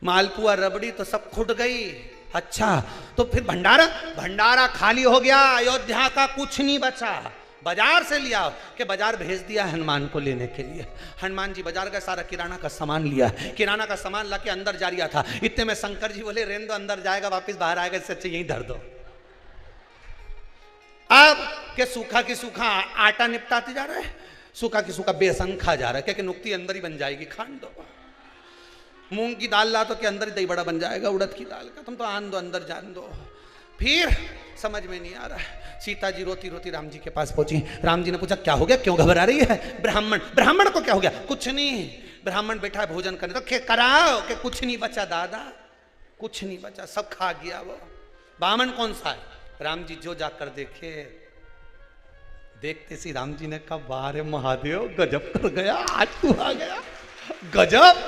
मालपुआ रबड़ी तो सब खुट गई। अच्छा तो फिर भंडारा, भंडारा खाली हो गया, अयोध्या का कुछ नहीं बचा। बाजार से लिया कि बाजार भेज दिया हनुमान को लेने के लिए। हनुमान जी बाजार का सारा किराना का सामान लिया, किराना का सामान लाके अंदर जा रहा था। इतने में शंकर जी बोले रेन दो, अंदर जाएगा वापस बाहर आएगा, इससे अच्छा यहीं धर दो। अब के सूखा की सूखा आटा निपटाते जा रहा है, सूखा की सूखा बेसन खा जा रहा है, क्या नुक्ति अंदर ही बन जाएगी, खान दो। मूंग की दाल ला तो के अंदर ही दही बड़ा बन जाएगा, उड़द की दाल का, तुम तो आन दो अंदर जान दो। फिर समझ में नहीं आ रहा है। सीता जी रोती रोती राम जी के पास पहुंची। राम जी ने पूछा क्या हो गया, क्यों घबरा रही है? ब्राह्मण को क्या हो गया? कुछ नहीं, ब्राह्मण बैठा है भोजन करने, तो कराओ कि कुछ नहीं बचा दादा, कुछ नहीं बचा, सब खा गया वो। ब्राह्मण कौन सा है? राम जी जो जाकर देखे, देखते सी राम जी ने कहा बारे महादेव गजब कर गया, आज तू आ गया, गजब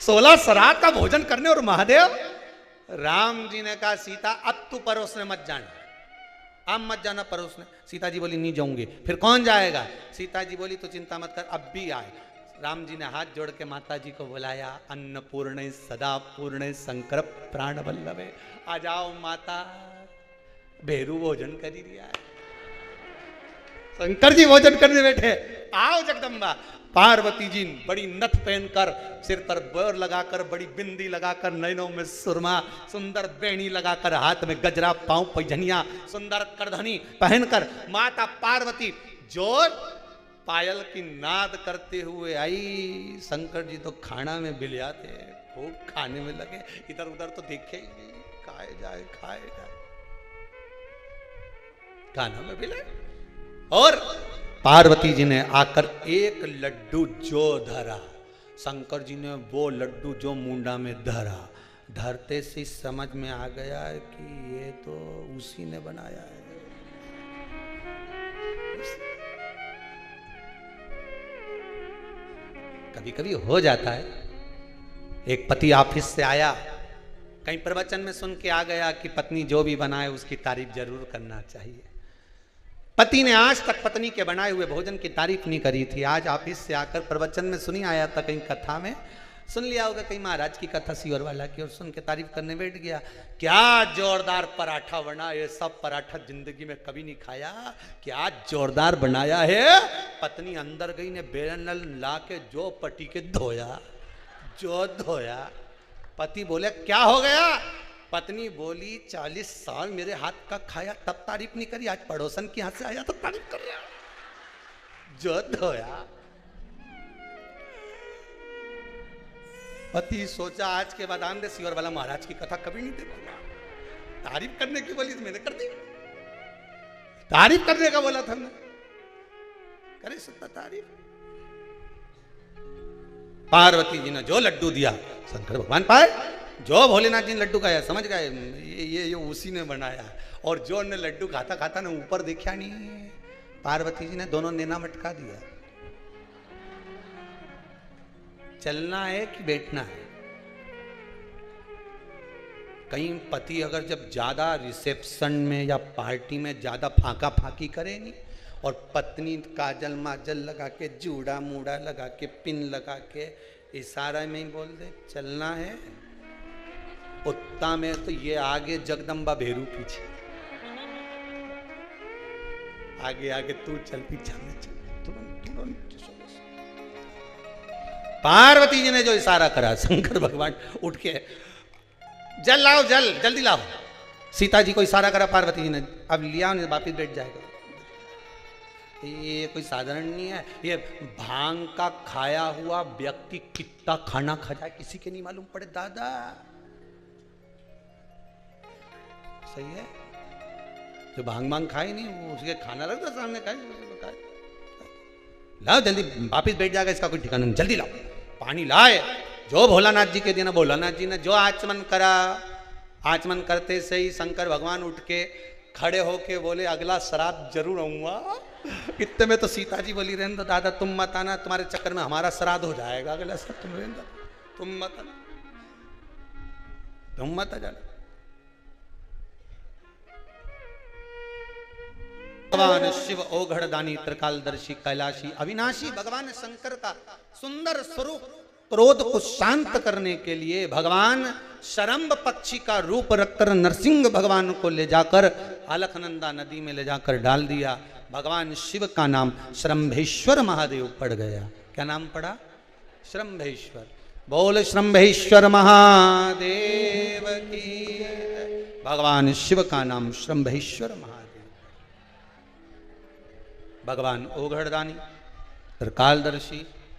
16 श्राद्ध का भोजन करने और महादेव। राम जी ने कहा सीता अब तू परोसने मत जाना, अब मत जाना परोसने। सीता जी बोली नहीं जाऊंगी। फिर कौन जाएगा? सीता जी बोली तो चिंता मत कर, अब भी आए। राम जी ने हाथ जोड़ के माता जी को बुलाया, अन्नपूर्णे सदा पूर्णे शंकर प्राण वल्लभे, आ जाओ माता, भेरू भोजन कर ही दिया है। शंकर जी भोजन करने बैठे, आओ जगदम्बा। पार्वती जी बड़ी नथ पहनकर, सिर पर बोर लगाकर, बड़ी बिंदी लगाकर, नैनों में सुरमा, सुंदर बेणी लगाकर, हाथ में गजरा, पांव पैजनिया, सुंदर करधनी पहनकर माता पार्वती जोर पायल की नाद करते हुए आई। शंकर जी तो खाना में बिलियाते, खूब खाने में लगे, इधर उधर तो देखे ही नहीं, खाए जाए खाए जाए, खाना में बिले। और पार्वती जी ने आकर एक लड्डू जो धरा, शंकर जी ने वो लड्डू जो मुंडा में धरा, धरते से समझ में आ गया कि ये तो उसी ने बनाया है। कभी कभी हो जाता है। एक पति ऑफिस से आया, कहीं प्रवचन में सुन के आ गया कि पत्नी जो भी बनाए उसकी तारीफ जरूर करना चाहिए। पति ने आज तक पत्नी के बनाए हुए भोजन की तारीफ नहीं करी थी, आज ऑफिस से आकर प्रवचन में सुनी आया था, कहीं कथा में सुन लिया होगा, कहीं महाराज की कथा सीवर वाला की, और सुन के तारीफ करने बैठ गया। क्या जोरदार पराठा बना, ये सब पराठा जिंदगी में कभी नहीं खाया, क्या जोरदार बनाया है। पत्नी अंदर गई ने बेलन ला के जो पटी के धोया, जो धोया। पति बोले क्या हो गया। पत्नी बोली 40 साल मेरे हाथ का खाया तब तारीफ नहीं करी, आज पड़ोसन के हाथ से आया तो तारीफ कर रहा, जो धोया। पति सोचा आज के बाद आंदे सीवर वाला महाराज की कथा कभी नहीं देखूंगा, तारीफ करने की बोली तो मैंने कर दी, तारीफ करने का बोला था मैं, करे सकता तारीफ। पार्वती जी ने जो लड्डू दिया शंकर भगवान पाए, जो भोलेनाथ जी ने लड्डू खाया समझ गए ये उसी ने बनाया, और जो ने लड्डू खाता खाता ने ऊपर देखा नहीं, पार्वती जी ने दोनों नेना मटका दिया। चलना है कि बैठना है। कहीं पति अगर जब ज्यादा रिसेप्शन में या पार्टी में ज्यादा फाका फाकी करे नहीं, और पत्नी काजल माजल लगा के जूड़ा मूड़ा लगा के पिन लगा के इशारा में ही बोल दे चलना है, उत्ता में तो ये आगे जगदम्बा भेरू पीछे, आगे आगे तू चल पीछे में चल, तुरंत पार्वती जी ने जो इशारा करा, शंकर भगवान उठ के जल लाओ, जल जल्दी लाओ। सीता जी को इशारा करा पार्वती जी ने, अब लिया नहीं वापिस बैठ जाएगा। ये कोई साधारण नहीं है, ये भांग का खाया हुआ व्यक्ति कितना खाना खा जाए किसी के नहीं मालूम पड़े दादा। सही है, जो भांग खाए नहीं वो उसके खाना लगता सामने खाए, लाओ जल्दी वापिस बैठ जाएगा, इसका कोई ठिकाना नहीं, जल्दी लाओ पानी लाए। जो भोलानाथ जी के देना, भोलानाथ जी ने जो आचमन करा, आचमन करते से ही शंकर भगवान उठ के खड़े होके बोले अगला श्राद्ध जरूर आऊंगा। इतने में तो सीता जी बोली रहने दो दादा तुम मत आना, तुम्हारे चक्कर में हमारा श्राद्ध हो जाएगा, अगला श्राद्ध तुम रहने दो, तुम मत आना, तुम मत आ जाना। भगवान शिव ओघड़दानी त्रिकालदर्शी कैलाशी अविनाशी भगवान शंकर का सुंदर स्वरूप क्रोध को शांत करने के लिए भगवान शरम्भ पक्षी का रूप रखकर नरसिंह भगवान को ले जाकर अलकनंदा नदी में ले जाकर डाल दिया। भगवान शिव का नाम श्रम्भेश्वर महादेव पड़ गया। क्या नाम पड़ा? श्रम्भेश्वर। बोल श्रम्भेश्वर महादेव की। भगवान शिव का नाम श्रम्भेश्वर महादेव। भगवान ओघड़दानी त्रिकालदर्शी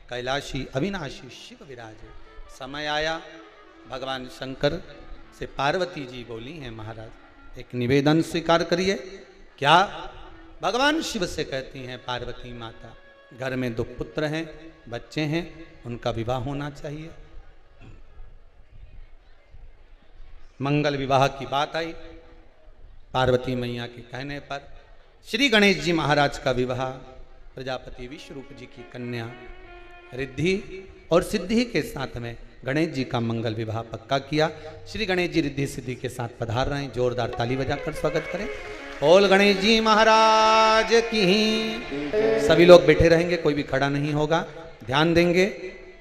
कैलाशी अविनाशी शिव विराजे। समय आया भगवान शंकर से पार्वती जी बोली हैं महाराज एक निवेदन स्वीकार करिए। क्या? भगवान शिव से कहती हैं पार्वती माता घर में 2 पुत्र हैं, बच्चे हैं, उनका विवाह होना चाहिए। मंगल विवाह की बात आई। पार्वती मैया के कहने पर श्री गणेश जी महाराज का विवाह प्रजापति विश्वरूप जी की कन्या रिद्धि और सिद्धि के साथ में गणेश जी का मंगल विवाह पक्का किया। श्री गणेश जी रिद्धि सिद्धि के साथ पधार रहे हैं। जोरदार ताली बजाकर स्वागत करें। बोल गणेश जी महाराज की। सभी लोग बैठे रहेंगे, कोई भी खड़ा नहीं होगा। ध्यान देंगे,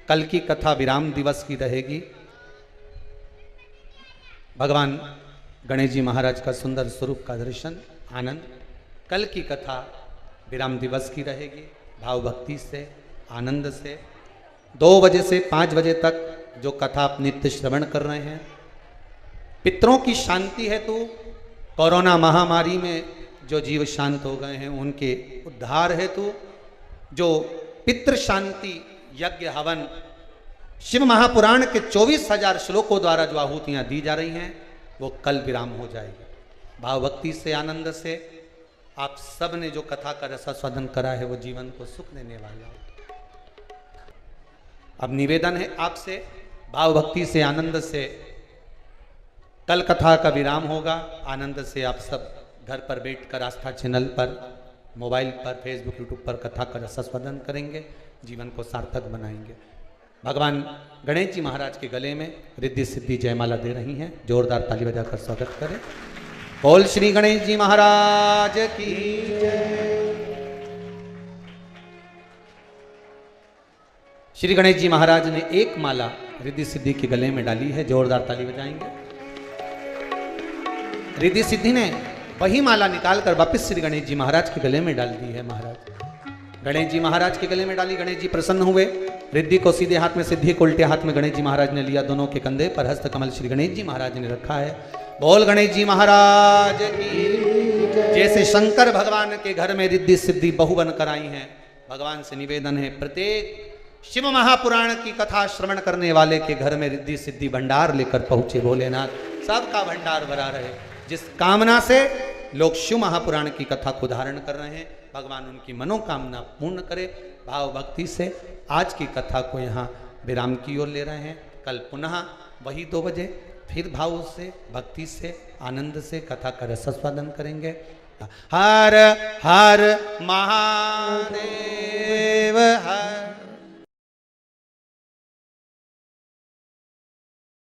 कल की कथा विराम दिवस की रहेगी। भगवान गणेश जी महाराज का सुंदर स्वरूप का दर्शन आनंद कल की कथा विराम दिवस की रहेगी। भाव भक्ति से आनंद से 2 बजे से 5 बजे तक जो कथा आप नित्य श्रवण कर रहे हैं, पितरों की शांति हेतु कोरोना महामारी में जो जीव शांत हो गए हैं उनके उद्धार हेतु जो पितृ शांति यज्ञ हवन शिव महापुराण के 24,000 श्लोकों द्वारा जो आहुतियां दी जा रही हैं वो कल विराम हो जाएगी। भाव भक्ति से आनंद से आप सब ने जो कथा का रसास्वादन करा है वो जीवन को सुख देने वाला है। अब निवेदन है आपसे, भाव भक्ति से आनंद से कल कथा का विराम होगा। आनंद से आप सब घर पर बैठकर आस्था चैनल पर, मोबाइल पर, फेसबुक, यूट्यूब पर कथा का रसास्वादन करेंगे, जीवन को सार्थक बनाएंगे। भगवान गणेश जी महाराज के गले में रिद्धि सिद्धि जयमाला दे रही हैं। जोरदार ताली बजाकर स्वागत करें। बोल श्री गणेश जी महाराज की जय। श्री गणेश जी महाराज ने एक माला रिद्धि सिद्धि के गले में डाली है। जोरदार ताली बजाएंगे। रिद्धि सिद्धि ने वही माला निकालकर वापस श्री गणेश जी महाराज के गले में डाल दी है। महाराज गणेश जी महाराज के गले में डाली। गणेश जी प्रसन्न हुए। रिद्धि को सीधे हाथ में, सिद्धि को उल्टे हाथ में गणेश जी महाराज ने लिया। दोनों के कंधे पर हस्त कमल श्री गणेश जी महाराज ने रखा है। बोल गणेश जी महाराज की। जैसे शंकर भगवान के घर में रिद्धि सिद्धि बहु बनकर आई हैं, भगवान से निवेदन है प्रत्येक शिव महापुराण की कथा श्रवण करने वाले के घर में रिद्धि सिद्धि भंडार लेकर पहुंचे भोलेनाथ। सबका भंडार भरा रहे। जिस कामना से लोग शिव महापुराण की कथा को धारण कर रहे हैं, भगवान उनकी मनोकामना पूर्ण करे। भाव भक्ति से आज की कथा को यहाँ विराम की ओर ले रहे हैं। कल पुनः वही 2 बजे फिर भाव से, भक्ति से, आनंद से कथा का रसास्वादन करेंगे। हर हर महादेव हर।